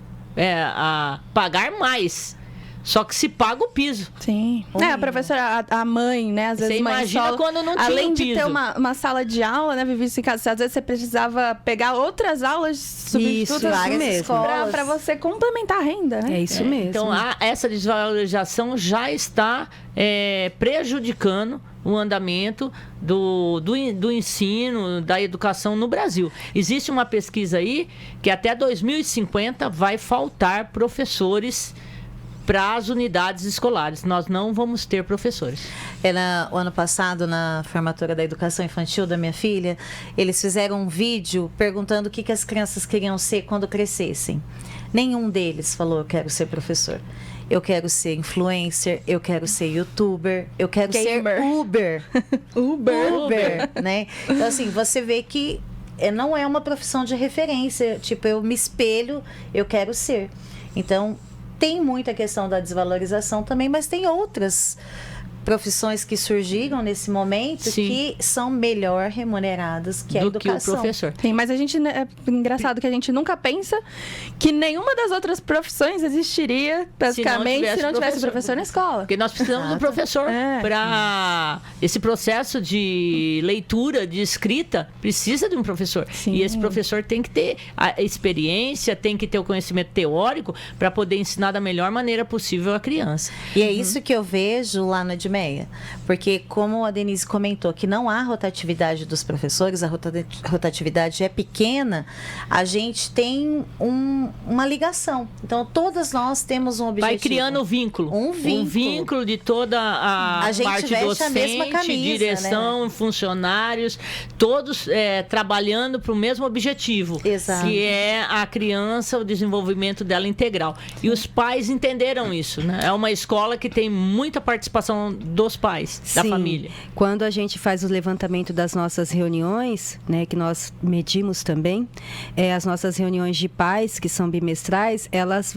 pagar mais. Só que se paga o piso. Sim. A professora, a mãe, né? Às vezes, você imagina solo, quando não tinha além piso. de ter uma sala de aula, né? Vivia em casa. Às vezes você precisava pegar outras aulas substitutas para você complementar a renda, né? É isso mesmo. Então, essa desvalorização já está prejudicando o andamento do ensino, da educação no Brasil. Existe uma pesquisa aí que até 2050 vai faltar professores para as unidades escolares. Nós não vamos ter professores. O ano passado, na formatura da educação infantil da minha filha, eles fizeram um vídeo perguntando o que as crianças queriam ser quando crescessem. Nenhum deles falou: eu quero ser professor. Eu quero ser influencer, eu quero ser youtuber, eu quero ser Uber. Uber, né? Então, assim, você vê que não é uma profissão de referência. Tipo, eu me espelho, eu quero ser. Então, tem muita questão da desvalorização também, mas tem outras profissões que surgiram nesse momento que são melhor remuneradas que a educação. Que o professor. Sim, mas é engraçado que a gente nunca pensa que nenhuma das outras profissões existiria, basicamente, se não tivesse professor na escola. Porque nós precisamos do professor para esse processo de leitura, de escrita, precisa de um professor. Sim. E esse professor tem que ter a experiência, tem que ter o conhecimento teórico para poder ensinar da melhor maneira possível a criança. E é isso que eu vejo lá no Edmeia, Edmeia? Porque, como a Denise comentou, que não há rotatividade dos professores, a rotatividade é pequena, a gente tem uma ligação. Então, todas nós temos um objetivo. Vai criando vínculo. Um vínculo de toda a gente parte veste docente, a mesma camisa, direção, funcionários, todos trabalhando para o mesmo objetivo. Exato. Que é a criança, o desenvolvimento dela integral. E os pais entenderam isso, né? É uma escola que tem muita participação dos pais, da família. Quando a gente faz o levantamento das nossas reuniões, né, que nós medimos também, as nossas reuniões de pais, que são bimestrais, elas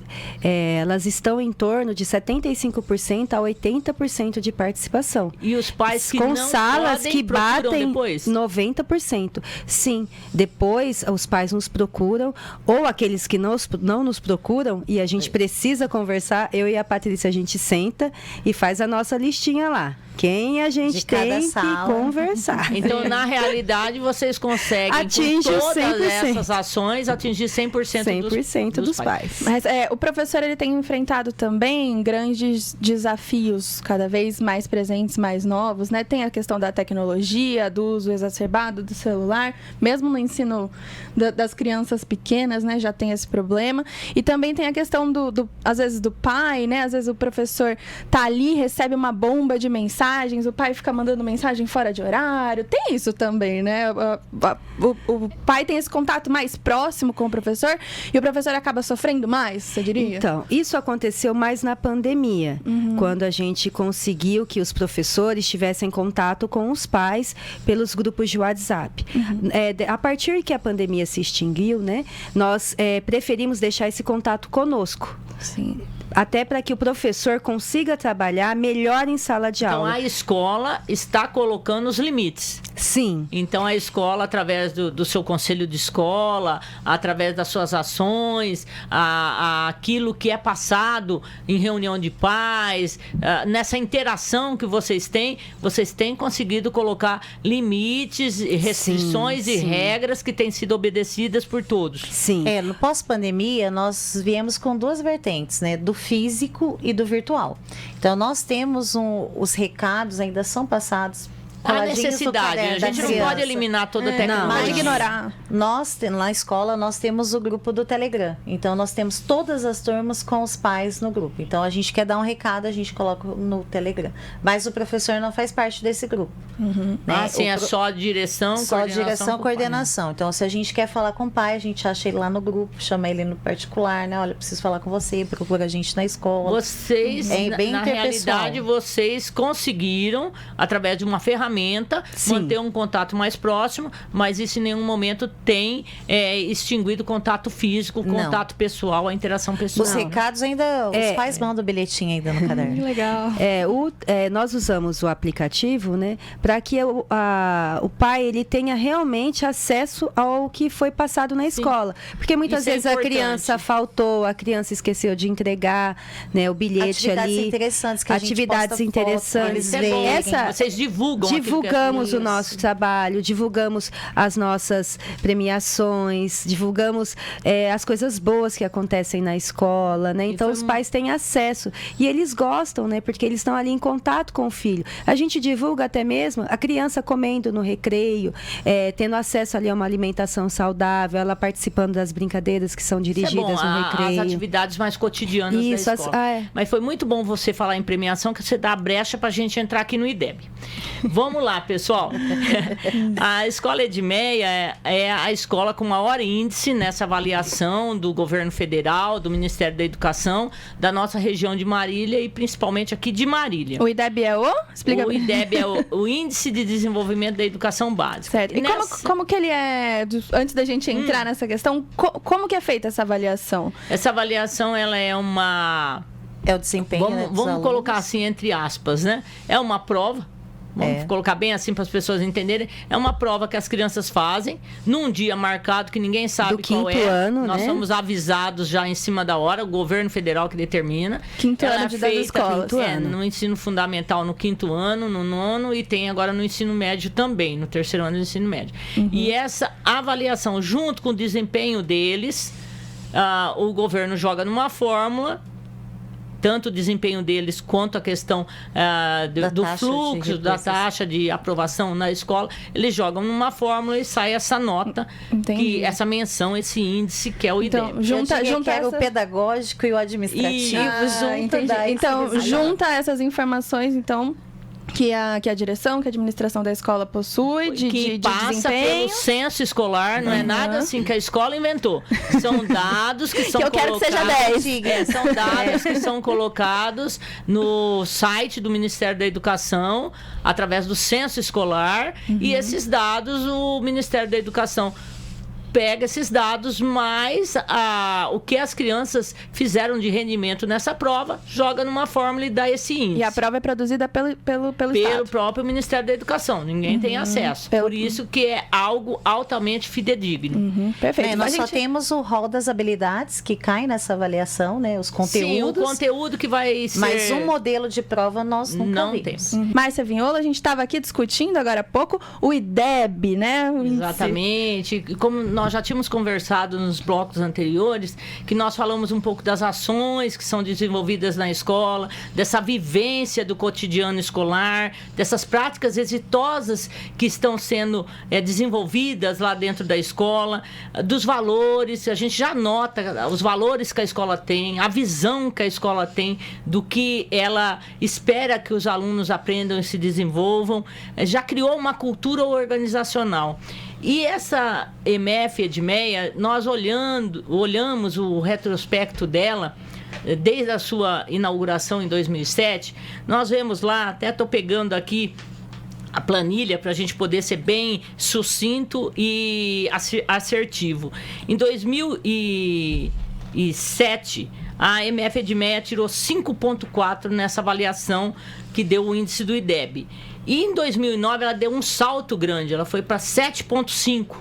estão em torno de 75% a 80% de participação. E os pais que com não salas podem, que batem depois? 90%. Sim, depois os pais nos procuram, ou aqueles que não nos procuram, e a gente precisa conversar, eu e a Patrícia, a gente senta e faz a nossa listinha lá. Quem a gente tem que conversar. Então, na realidade, vocês conseguem, atinge com todas 100%. essas ações, atingir 100% dos pais. Mas o professor ele tem enfrentado também grandes desafios, cada vez mais presentes, mais novos, né? Tem a questão da tecnologia, do uso exacerbado do celular, mesmo no ensino das crianças pequenas, né? Já tem esse problema. E também tem a questão às vezes, do pai, né? Às vezes o professor tá ali, recebe uma bomba de mensagens, o pai fica mandando mensagem fora de horário. Tem isso também, né? O pai tem esse contato mais próximo com o professor e o professor acaba sofrendo mais, você diria? Então, isso aconteceu mais na pandemia, quando a gente conseguiu que os professores tivessem contato com os pais pelos grupos de WhatsApp. A partir que a pandemia se extinguiu, né, nós preferimos deixar esse contato conosco. Sim. Até para que o professor consiga trabalhar melhor em sala de aula. Então, a escola está colocando os limites. Sim. Então, a escola, através do seu conselho de escola, através das suas ações, aquilo que é passado em reunião de pais, nessa interação que vocês têm conseguido colocar limites, restrições e regras que têm sido obedecidas por todos. Sim. No pós-pandemia, nós viemos com duas vertentes, né? Do físico e do virtual. Então, nós temos os recados ainda são passados. A necessidade, a gente não pode eliminar toda a tecnologia. Não ignorar. Nós, na escola, nós temos o grupo do Telegram. Então, nós temos todas as turmas com os pais no grupo. Então, a gente quer dar um recado, a gente coloca no Telegram. Mas o professor não faz parte desse grupo. Né? Sim, é só direção, só direção, coordenação. Então, se a gente quer falar com o pai, a gente acha ele lá no grupo, chama ele no particular, né? Olha, preciso falar com você, procura a gente na escola. Vocês, bem na realidade, vocês conseguiram, através de uma ferramenta, manter um contato mais próximo, mas isso em nenhum momento tem extinguido o contato físico, o contato pessoal, a interação pessoal. Os recados ainda, os pais mandam o bilhetinho ainda no caderno. Legal. Nós usamos o aplicativo, né, para que o pai ele tenha realmente acesso ao que foi passado na escola. Porque muitas vezes a criança faltou, a criança esqueceu de entregar, né, o bilhete ali. Interessantes que a gente posta interessantes. Foto, vocês divulgam. Divulgamos o nosso trabalho, divulgamos as nossas premiações, divulgamos as coisas boas que acontecem na escola, né? Então os pais têm acesso e eles gostam, né? Porque eles estão ali em contato com o filho. A gente divulga até mesmo a criança comendo no recreio, tendo acesso ali a uma alimentação saudável, ela participando das brincadeiras que são dirigidas no recreio. As atividades mais cotidianas da escola. Mas foi muito bom você falar em premiação, que você dá a brecha para a gente entrar aqui no IDEB. Vamos lá, pessoal. A Escola Edmeia é a escola com maior índice nessa avaliação do governo federal, do Ministério da Educação, da nossa região de Marília e principalmente aqui de Marília. O IDEB é o? Explica. O IDEB é o Índice de Desenvolvimento da Educação Básica. Certo. E como que ele é, antes da gente entrar nessa questão, como que é feita essa avaliação? Essa avaliação, ela é uma... É o desempenho, vamos colocar assim, entre aspas, né? É uma prova. Vamos colocar bem assim para as pessoas entenderem. É uma prova que as crianças fazem num dia marcado que ninguém sabe qual é. Ano, Nós né? somos avisados já em cima da hora, o governo federal que determina. Quinto ano de das escolas. No ensino fundamental no 5º ano, no 9º e tem agora no ensino médio também, no 3º ano do ensino médio. E essa avaliação, junto com o desempenho deles, o governo joga numa fórmula, tanto o desempenho deles quanto a questão do fluxo, da taxa de aprovação na escola, eles jogam numa fórmula e sai essa nota, que essa menção, esse índice que é o IDEB. Então, junta o pedagógico e o administrativo junta essas informações, então, que a direção, que a administração da escola possui, que de passa desempenho. pelo censo escolar, não é nada assim que a escola inventou. São dados que são que eu colocados... quero que seja 10. São dados que são colocados no site do Ministério da Educação, através do censo escolar, e esses dados o Ministério da Educação pega esses dados, mais o que as crianças fizeram de rendimento nessa prova, joga numa fórmula e dá esse índice. E a prova é produzida pelo Estado. Próprio Ministério da Educação. Ninguém tem acesso. Por isso que é algo altamente fidedigno. Perfeito. Nós só temos o rol das habilidades que cai nessa avaliação, né? Os conteúdos. Sim, o conteúdo que vai ser... Mas um modelo de prova nós nunca temos. Márcia Vinhola, a gente estava aqui discutindo agora há pouco o IDEB, né? Exatamente. Como nós já tínhamos conversado nos blocos anteriores, que nós falamos um pouco das ações que são desenvolvidas na escola, dessa vivência do cotidiano escolar, dessas práticas exitosas que estão sendo desenvolvidas lá dentro da escola, dos valores, a gente já nota os valores que a escola tem, a visão que a escola tem do que ela espera que os alunos aprendam e se desenvolvam, já criou uma cultura organizacional. E essa EMEA, nós olhamos o retrospecto dela, desde a sua inauguração em 2007, nós vemos lá, até estou pegando aqui a planilha para a gente poder ser bem sucinto e assertivo. Em 2007, a MF-EDMEA tirou 5,4 nessa avaliação que deu o índice do IDEB. E em 2009 ela deu um salto grande, ela foi para 7,5.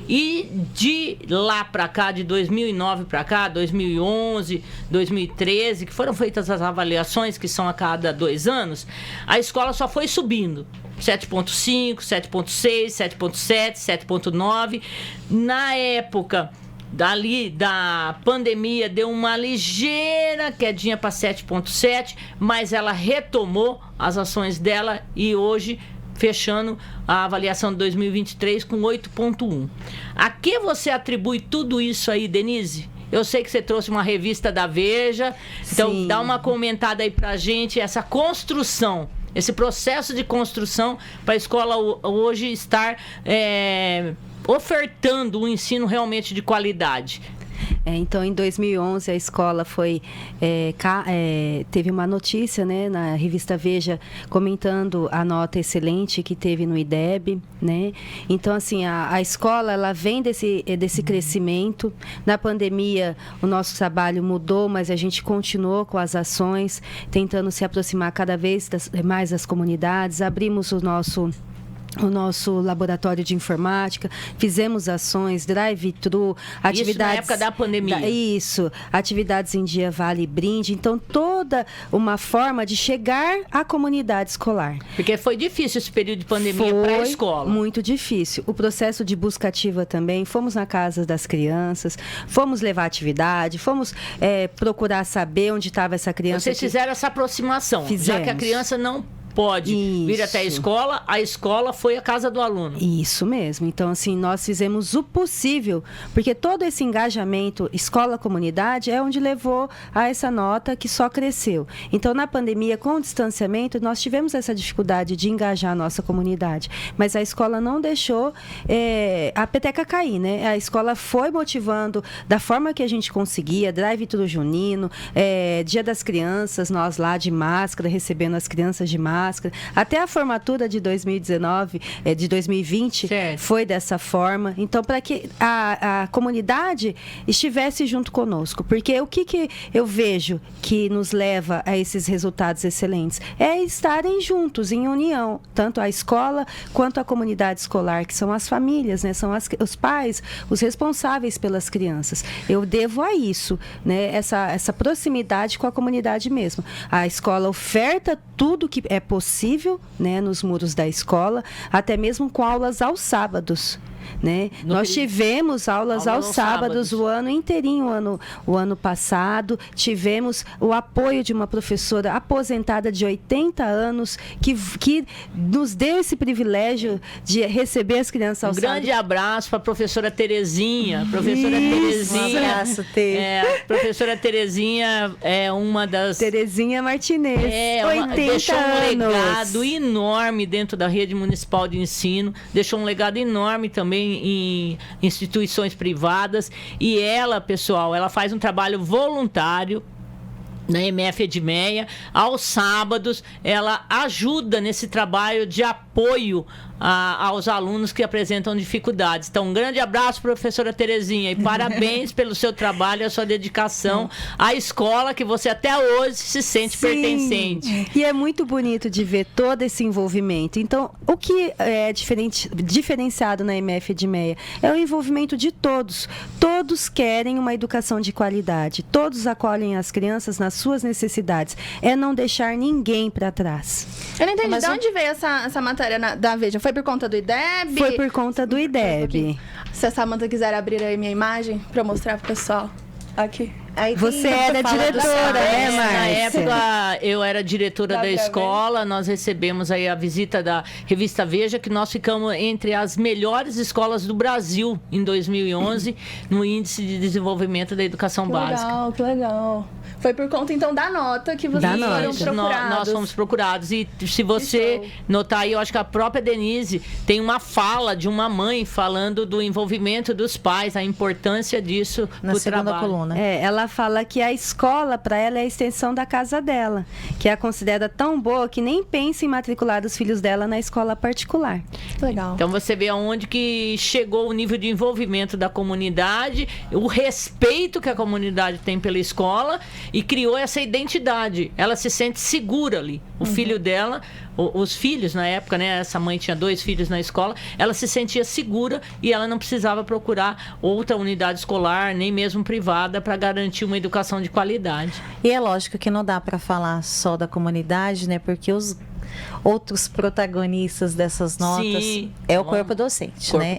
E de lá para cá, de 2009 para cá, 2011, 2013, que foram feitas as avaliações, que são a cada 2 anos, a escola só foi subindo. 7,5, 7,6, 7,7, 7,9. Na época da pandemia, deu uma ligeira quedinha para 7,7, mas ela retomou as ações dela e hoje fechando a avaliação de 2023 com 8,1. A que você atribui tudo isso aí, Denise? Eu sei que você trouxe uma revista da Veja, então dá uma comentada aí pra gente, essa construção, esse processo de construção para a escola hoje estar ofertando um ensino realmente de qualidade. Então, em 2011, a escola teve uma notícia, né, na revista Veja, comentando a nota excelente que teve no IDEB, né? Então, assim, a escola, ela vem desse crescimento. Na pandemia, o nosso trabalho mudou, mas a gente continuou com as ações, tentando se aproximar cada vez mais das comunidades. Abrimos o nosso laboratório de informática, fizemos ações, drive-thru, atividades... Isso na época da pandemia. Atividades em dia vale e brinde. Então, toda uma forma de chegar à comunidade escolar. Porque foi difícil esse período de pandemia para a escola. Foi muito difícil. O processo de busca ativa também, fomos na casa das crianças, fomos levar atividade, fomos procurar saber onde estava essa criança. Vocês fizeram essa aproximação, Fizemos. Já que a criança não pode vir até a escola foi a casa do aluno. Isso mesmo. Então, assim, nós fizemos o possível, porque todo esse engajamento escola-comunidade é onde levou a essa nota que só cresceu. Então, na pandemia, com o distanciamento, nós tivemos essa dificuldade de engajar a nossa comunidade. Mas a escola não deixou a peteca cair, né? A escola foi motivando da forma que a gente conseguia, drive-thru junino, Dia das Crianças, nós lá de máscara, recebendo as crianças de máscara. Até a formatura de 2019, de 2020, certo, foi dessa forma. Então, para que a comunidade estivesse junto conosco. Porque o que eu vejo que nos leva a esses resultados excelentes? É estarem juntos, em união. Tanto a escola quanto a comunidade escolar, que são as famílias, né? São os pais, os responsáveis pelas crianças. Eu devo a isso, né? Essa proximidade com a comunidade mesmo. A escola oferta tudo que é possível, né, nos muros da escola, até mesmo com aulas aos sábados. né? Nós tivemos aulas aos sábados o ano inteirinho, o ano passado. Tivemos o apoio de uma professora aposentada de 80 anos que nos deu esse privilégio de receber as crianças aos sábados. Grande abraço para a professora Terezinha. Terezinha. Um abraço, Tê. A professora Terezinha é uma das... Terezinha Martinez, 80 deixou um anos. legado enorme dentro da rede municipal de ensino, deixou um legado enorme também em instituições privadas. E ela, pessoal, ela faz um trabalho voluntário na MF Edmeia. Aos sábados, ela ajuda nesse trabalho de apoio aos alunos que apresentam dificuldades. Então, um grande abraço, professora Terezinha, e parabéns pelo seu trabalho e a sua dedicação à escola, que você até hoje se sente pertencente. E é muito bonito de ver todo esse envolvimento. Então, o que é diferenciado na MF Edmeia é o envolvimento de todos. Todos querem uma educação de qualidade. Todos acolhem as crianças nas suas necessidades. É não deixar ninguém para trás. Eu não entendi. De onde veio essa matéria da Veja? Foi por conta do IDEB? Foi por conta do IDEB. Se a Samanta quiser abrir aí minha imagem para eu mostrar pro pessoal. Aqui. Você era diretora, né, Márcia? Na época, eu era diretora da escola. Nós recebemos aí a visita da revista Veja, que nós ficamos entre as melhores escolas do Brasil em 2011, no Índice de Desenvolvimento da Educação Básica. Legal, que legal. Foi por conta, então, da nota que vocês foram procurados. Nós fomos procurados. E se você notar aí, eu acho que a própria Denise tem uma fala de uma mãe falando do envolvimento dos pais, a importância disso na pro segunda trabalho. coluna. Ela fala que a escola, para ela, é a extensão da casa dela, que a considera tão boa que nem pensa em matricular os filhos dela na escola particular. Legal. Então você vê aonde que chegou o nível de envolvimento da comunidade, o respeito que a comunidade tem pela escola, e criou essa identidade. Ela se sente segura ali. O filho dela, os filhos na época, né? Essa mãe tinha 2 filhos na escola, ela se sentia segura e ela não precisava procurar outra unidade escolar, nem mesmo privada, para garantir uma educação de qualidade. E é lógico que não dá para falar só da comunidade, né? Porque os outros protagonistas dessas notas é o corpo docente, né?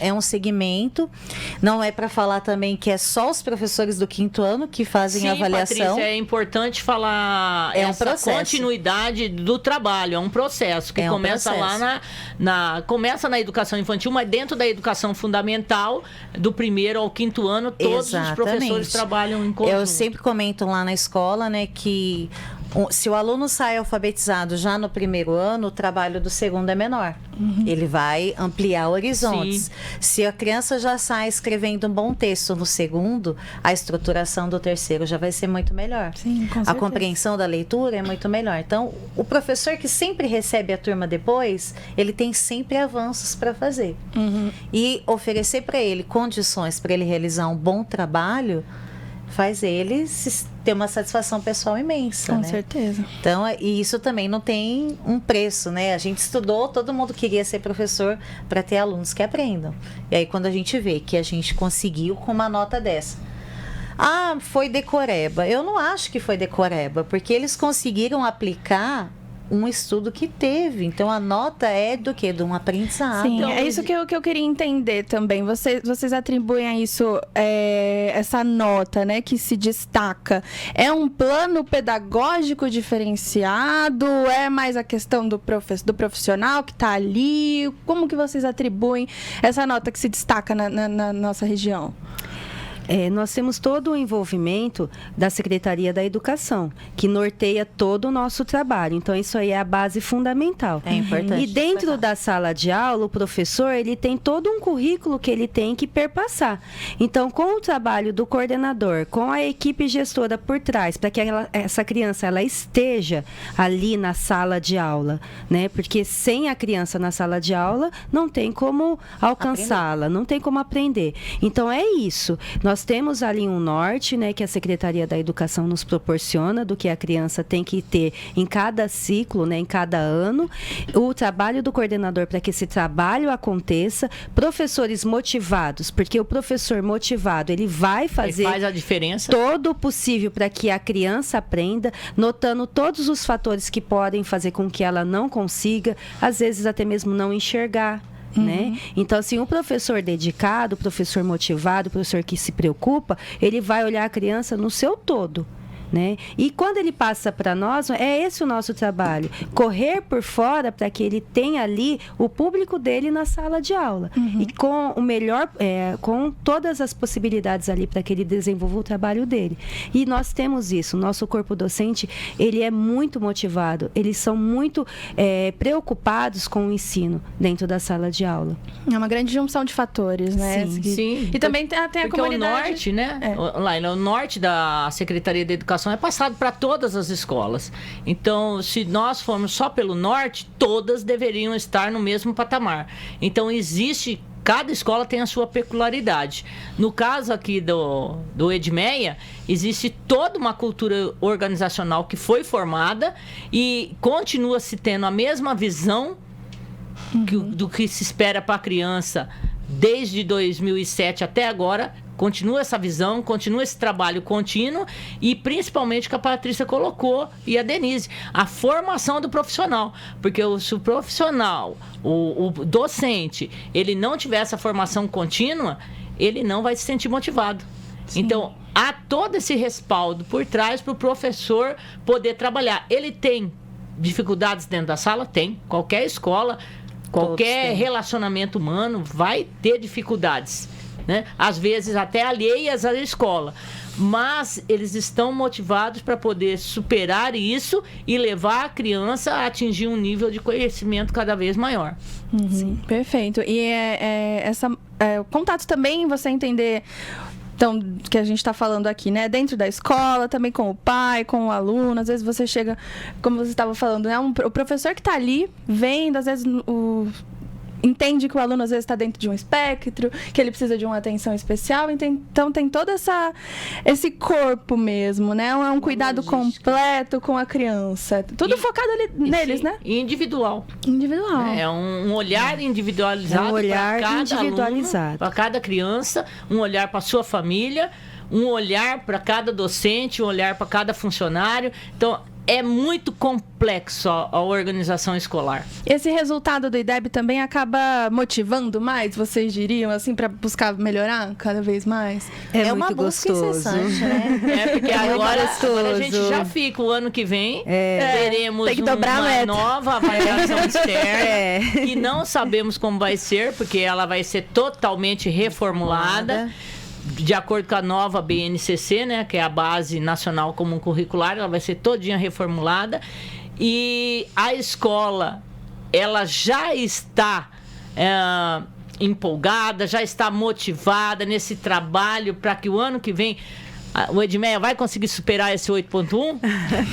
É um segmento. Não é para falar também que é só os professores do 5º ano que fazem a avaliação. Patrícia, é importante falar essa continuidade do trabalho. É um processo que começa lá começa na educação infantil, mas dentro da educação fundamental, do 1º ao 5º ano, todos os professores trabalham em conjunto. Eu sempre comento lá na escola, né, que se o aluno sai alfabetizado já no 1º ano, o trabalho do 2º é menor. Ele vai ampliar horizontes. Se a criança já sai escrevendo um bom texto no 2º, a estruturação do 3º já vai ser muito melhor. Sim, com certeza. A compreensão da leitura é muito melhor. Então, o professor que sempre recebe a turma depois, ele tem sempre avanços para fazer. E oferecer para ele condições para ele realizar um bom trabalho faz ele ter uma satisfação pessoal imensa, Com né? certeza. Então, e isso também não tem um preço, né? A gente estudou, todo mundo queria ser professor para ter alunos que aprendam. E aí, quando a gente vê que a gente conseguiu com uma nota dessa, foi decoreba. Eu não acho que foi decoreba, porque eles conseguiram aplicar um estudo que teve. Então, a nota é do quê? De um aprendizado. Sim, é isso que eu queria entender também. Vocês atribuem a isso essa nota, né, que se destaca. É um plano pedagógico diferenciado? É mais a questão do profissional que está ali? Como que vocês atribuem essa nota que se destaca na nossa região? Nós temos todo o envolvimento da Secretaria da Educação, que norteia todo o nosso trabalho. Então, isso aí é a base fundamental. É importante. E dentro da sala de aula, o professor, ele tem todo um currículo que ele tem que perpassar. Então, com o trabalho do coordenador, com a equipe gestora por trás, para que essa criança ela esteja ali na sala de aula, né? Porque sem a criança na sala de aula, não tem como alcançá-la, não tem como aprender. Então, é isso. Nós temos ali um norte, né, que a Secretaria da Educação nos proporciona, do que a criança tem que ter em cada ciclo, né, em cada ano. O trabalho do coordenador para que esse trabalho aconteça. Professores motivados, porque o professor motivado, ele vai fazer faz a diferença. Todo o possível para que a criança aprenda, notando todos os fatores que podem fazer com que ela não consiga, às vezes até mesmo não enxergar. né? Então, assim, um professor dedicado, o professor motivado, o professor que se preocupa, ele vai olhar a criança no seu todo. Né? E quando ele passa para nós, é esse o nosso trabalho, correr por fora para que ele tenha ali o público dele na sala de aula e com o melhor, com todas as possibilidades ali para que ele desenvolva o trabalho dele. E nós temos isso, nosso corpo docente, ele é muito motivado, eles são muito preocupados com o ensino dentro da sala de aula. É uma grande junção de fatores, né? Sim. E também tem a comunidade. Porque o norte, né? O norte da Secretaria da Educação é passado para todas as escolas. Então, se nós formos só pelo norte, todas deveriam estar no mesmo patamar. Então, cada escola tem a sua peculiaridade. No caso aqui do Edmeia, existe toda uma cultura organizacional que foi formada e continua se tendo a mesma visão do que se espera para a criança desde 2007 até agora. Continua essa visão, continua esse trabalho contínuo e principalmente que a Patrícia colocou e a Denise, a formação do profissional, porque se o profissional, o docente, ele não tiver essa formação contínua, ele não vai se sentir motivado. Sim. Então, há todo esse respaldo por trás para o professor poder trabalhar. Ele tem dificuldades dentro da sala? Tem. Qualquer escola, qualquer relacionamento humano vai ter dificuldades. Né? Às vezes até alheias à escola, mas eles estão motivados para poder superar isso e levar a criança a atingir um nível de conhecimento cada vez maior. Perfeito. E o contato também, você entender, então, que a gente está falando aqui, né? Dentro da escola, também com o pai, com o aluno. Às vezes você chega, como você estava falando, né? O professor que está ali, vendo, às vezes entende que o aluno às vezes está dentro de um espectro, que ele precisa de uma atenção especial, então tem todo esse corpo mesmo, né? É um cuidado completo com a criança. Tudo focado ali neles, né? Individual. É um olhar individualizado para cada aluno, para cada criança, um olhar para a sua família, um olhar para cada docente, um olhar para cada funcionário. Então, é muito complexo a organização escolar. Esse resultado do IDEB também acaba motivando mais, vocês diriam, assim, para buscar melhorar cada vez mais? É uma busca incessante, né? Porque agora a gente já fica, o ano que vem, teremos uma nova avaliação externa, que não sabemos como vai ser, porque ela vai ser totalmente reformulada. De acordo com a nova BNCC, né, que é a Base Nacional Comum Curricular, ela vai ser todinha reformulada. E a escola, ela já está empolgada, já está motivada nesse trabalho para que o ano que vem o Edmeia vai conseguir superar esse 8.1?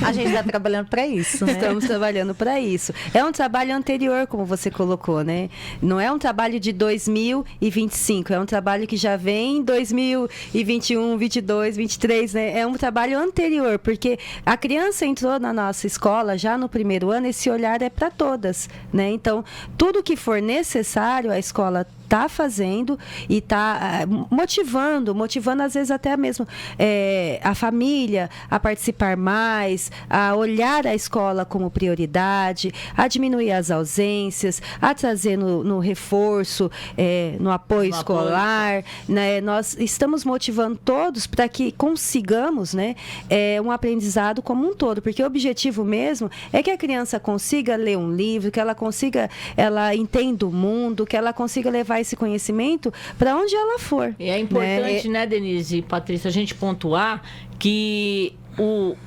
A gente está trabalhando para isso, né? Estamos trabalhando para isso. É um trabalho anterior, como você colocou, né? Não é um trabalho de 2025, é um trabalho que já vem em 2021, 22, 23, né? É um trabalho anterior, porque a criança entrou na nossa escola já no primeiro ano, esse olhar é para todas, né? Então, tudo que for necessário, a escola está fazendo e está motivando às vezes até mesmo a família a participar mais, a olhar a escola como prioridade, a diminuir as ausências, a trazer no reforço, no apoio escolar, né? Nós estamos motivando todos para que consigamos, né, um aprendizado como um todo, porque o objetivo mesmo é que a criança consiga ler um livro, que ela entenda o mundo, que ela consiga levar esse conhecimento para onde ela for. E é importante, né, Denise e Patrícia, a gente pontuar que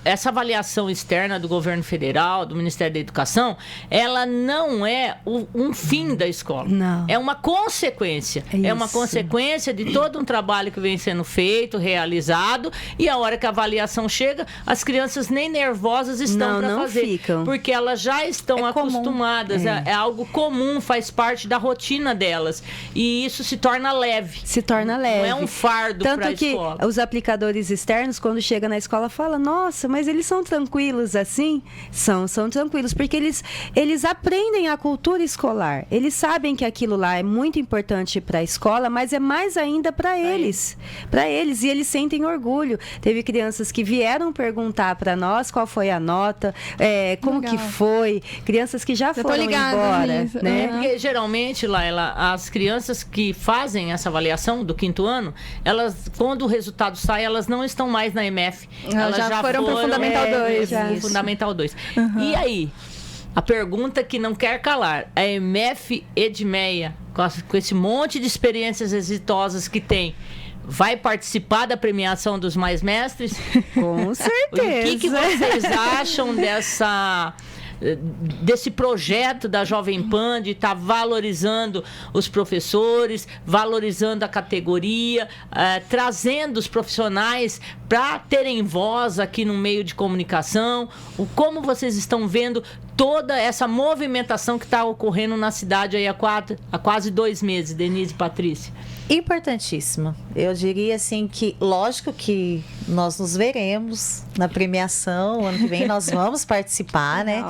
essa avaliação externa do governo federal, do Ministério da Educação, ela não é um fim da escola. Não. É uma consequência. É uma consequência de todo um trabalho que vem sendo feito, realizado, e a hora que a avaliação chega, as crianças nem nervosas estão para fazer. Ficam. Porque elas já estão acostumadas. É algo comum, faz parte da rotina delas. E isso se torna leve. Se torna leve. Não é um fardo para a escola. Tanto que os aplicadores externos, quando chegam na escola, falam fala, nossa, mas eles são tranquilos assim? São tranquilos, porque eles aprendem a cultura escolar. Eles sabem que aquilo lá é muito importante para a escola, mas é mais ainda para eles. Para eles, e eles sentem orgulho. Teve crianças que vieram perguntar para nós qual foi a nota, como Legal. que foi, crianças que já foram embora, nisso. né? Porque geralmente, Laila, as crianças que fazem essa avaliação do 5º ano, elas, quando o resultado sai, elas não estão mais na MF. Elas já foram pro Fundamental 2. Pro Fundamental 2. E aí, a pergunta que não quer calar, a MF Edmeia, com esse monte de experiências exitosas que tem, vai participar da premiação dos Mais Mestres? Com certeza. O que vocês acham desse projeto da Jovem Pan de estar valorizando os professores, valorizando a categoria, trazendo os profissionais para terem voz aqui no meio de comunicação? Como vocês estão vendo toda essa movimentação que está ocorrendo na cidade aí há quase 2 meses, Denise e Patrícia? Importantíssimo. Eu diria assim que, lógico que nós nos veremos na premiação, ano que vem nós vamos participar, né?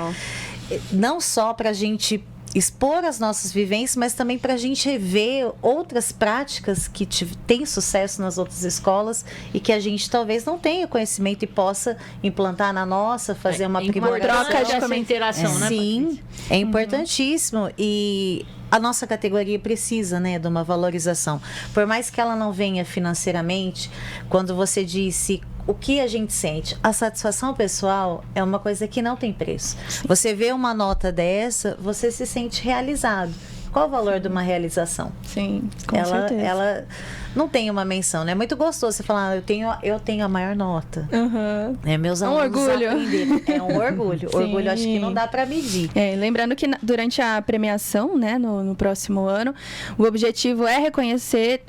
Não só para a gente expor as nossas vivências, mas também para a gente ver outras práticas que têm sucesso nas outras escolas e que a gente talvez não tenha conhecimento e possa implantar na nossa, fazer uma aprimoração. Troca dessa interação, né? Sim, é importantíssimo. E a nossa categoria precisa, né, de uma valorização. Por mais que ela não venha financeiramente, quando você disse o que a gente sente, a satisfação pessoal é uma coisa que não tem preço. Você vê uma nota dessa, você se sente realizado. Qual o valor de uma realização? Sim, com certeza. Ela não tem uma menção, né? É muito gostoso você falar, eu tenho a maior nota. Uhum. Meus É um alunos orgulho. aprenderam. É um orgulho. Sim. Orgulho acho que não dá para medir. Lembrando que durante a premiação, né, no próximo ano, o objetivo é reconhecer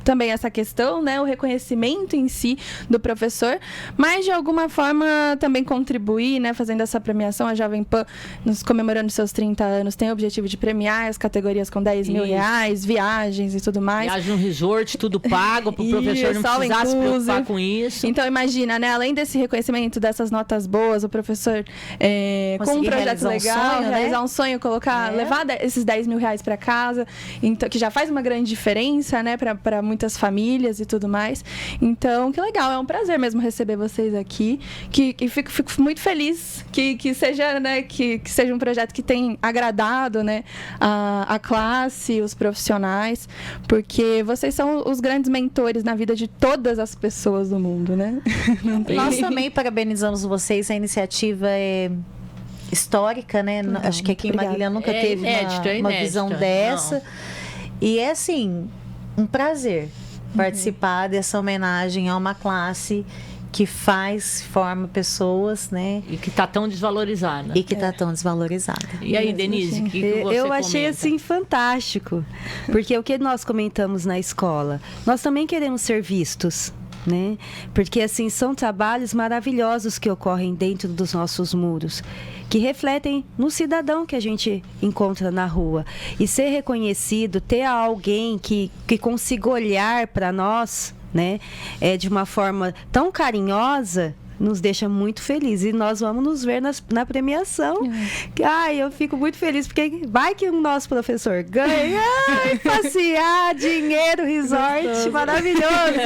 também essa questão, né, o reconhecimento em si do professor, mas de alguma forma também contribuir, né, fazendo essa premiação. A Jovem Pan, nos comemorando seus 30 anos, tem o objetivo de premiar as categorias com 10 mil reais, viagens e tudo mais. Viagem no resort, tudo pago, para o professor não precisar se preocupar com isso. Então, imagina, né, além desse reconhecimento, dessas notas boas, o professor com um projeto legal, realizar um sonho, levar esses 10 mil reais para casa, então, que já faz uma grande diferença, né, para muitas famílias e tudo mais. Então, que legal, é um prazer mesmo receber vocês aqui, que fico muito feliz que seja, né, que seja um projeto que tenha agradado, né, a classe, os profissionais, porque vocês são os grandes mentores na vida de todas as pessoas do mundo, né? Nós também parabenizamos vocês, a iniciativa é histórica, né? Acho que aqui em Marília nunca teve uma visão dessa. Não. E é assim, um prazer participar dessa homenagem a uma classe que forma pessoas, né? E que está tão desvalorizada. E aí, Denise, o que você Eu achei assim fantástico, porque o que nós comentamos na escola, nós também queremos ser vistos, né? Porque assim são trabalhos maravilhosos que ocorrem dentro dos nossos muros, que refletem no cidadão que a gente encontra na rua. E ser reconhecido, ter alguém que consiga olhar para nós, né, de uma forma tão carinhosa, nos deixa muito felizes. E nós vamos nos ver na premiação. Eu fico muito feliz, porque vai que o nosso professor ganha. Passear, dinheiro, resort, maravilhoso.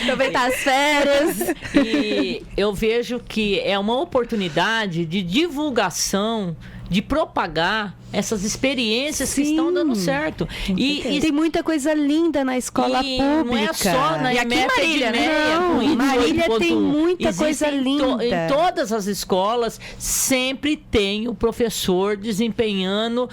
Aproveitar as férias. E eu vejo que é uma oportunidade de divulgação, de propagar essas experiências que estão dando certo. E tem muita coisa linda na escola pública. Não é só na Marília, né? Marília tem muita coisa linda. Em todas as escolas sempre tem o professor desempenhando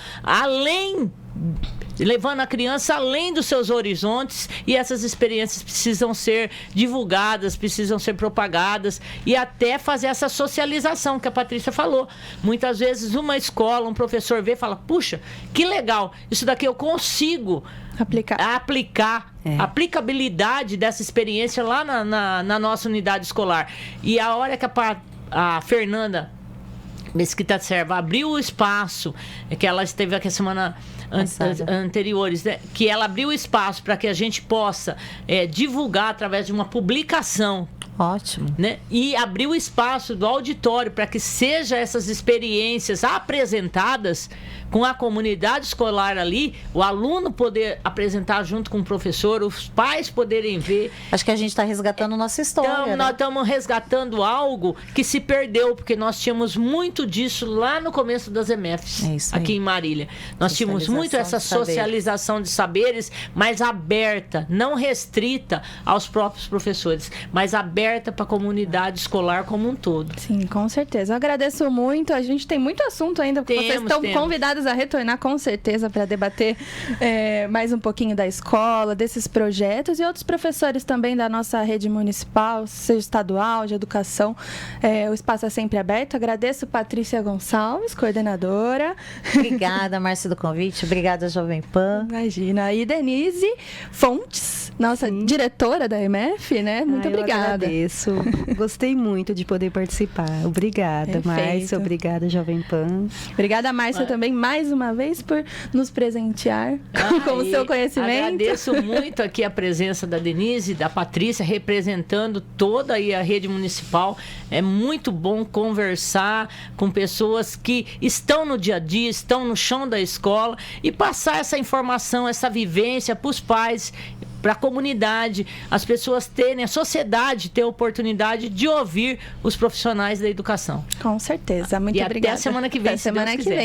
levando a criança além dos seus horizontes, e essas experiências precisam ser divulgadas, precisam ser propagadas, e até fazer essa socialização que a Patrícia falou. Muitas vezes uma escola, um professor vê e fala, puxa, que legal, isso daqui eu consigo aplicar. A aplicabilidade dessa experiência lá na nossa unidade escolar. E a hora que a Fernanda Mesquita Serva abriu o espaço, que ela esteve aqui a semana anteriores, né? Que ela abriu espaço para que a gente possa divulgar através de uma publicação Ótimo. Né? E abrir o espaço do auditório para que sejam essas experiências apresentadas com a comunidade escolar ali, o aluno poder apresentar junto com o professor, os pais poderem ver. Acho que a gente está resgatando nossa história. Então, né? nós estamos resgatando algo que se perdeu, porque nós tínhamos muito disso lá no começo das EMEFs, aqui em Marília. Nós tínhamos muito essa socialização de saberes, mas aberta, não restrita aos próprios professores, mas aberta para a comunidade escolar como um todo. Sim, com certeza. Eu agradeço muito. A gente tem muito assunto ainda, porque vocês estão convidados a retornar com certeza para debater mais um pouquinho da escola, desses projetos e outros professores também da nossa rede municipal, seja estadual, de educação. O espaço é sempre aberto. Agradeço Patrícia Gonçalves, coordenadora. Obrigada, Márcia, do convite. Obrigada, Jovem Pan. Imagina. E Denise Fontes, nossa diretora da EMEF, né? Muito obrigada. Eu agradeço. Gostei muito de poder participar. Obrigada, Márcia. Obrigada, Jovem Pan. Obrigada, Márcia, também mais uma vez por nos presentear com o seu conhecimento. Agradeço muito aqui a presença da Denise, da Patrícia, representando toda aí a rede municipal. É muito bom conversar com pessoas que estão no dia a dia, estão no chão da escola e passar essa informação, essa vivência para os pais, para a comunidade, as pessoas terem, a sociedade ter a oportunidade de ouvir os profissionais da educação. Com certeza. Muito obrigada. Até a semana que vem, Até semana que vem.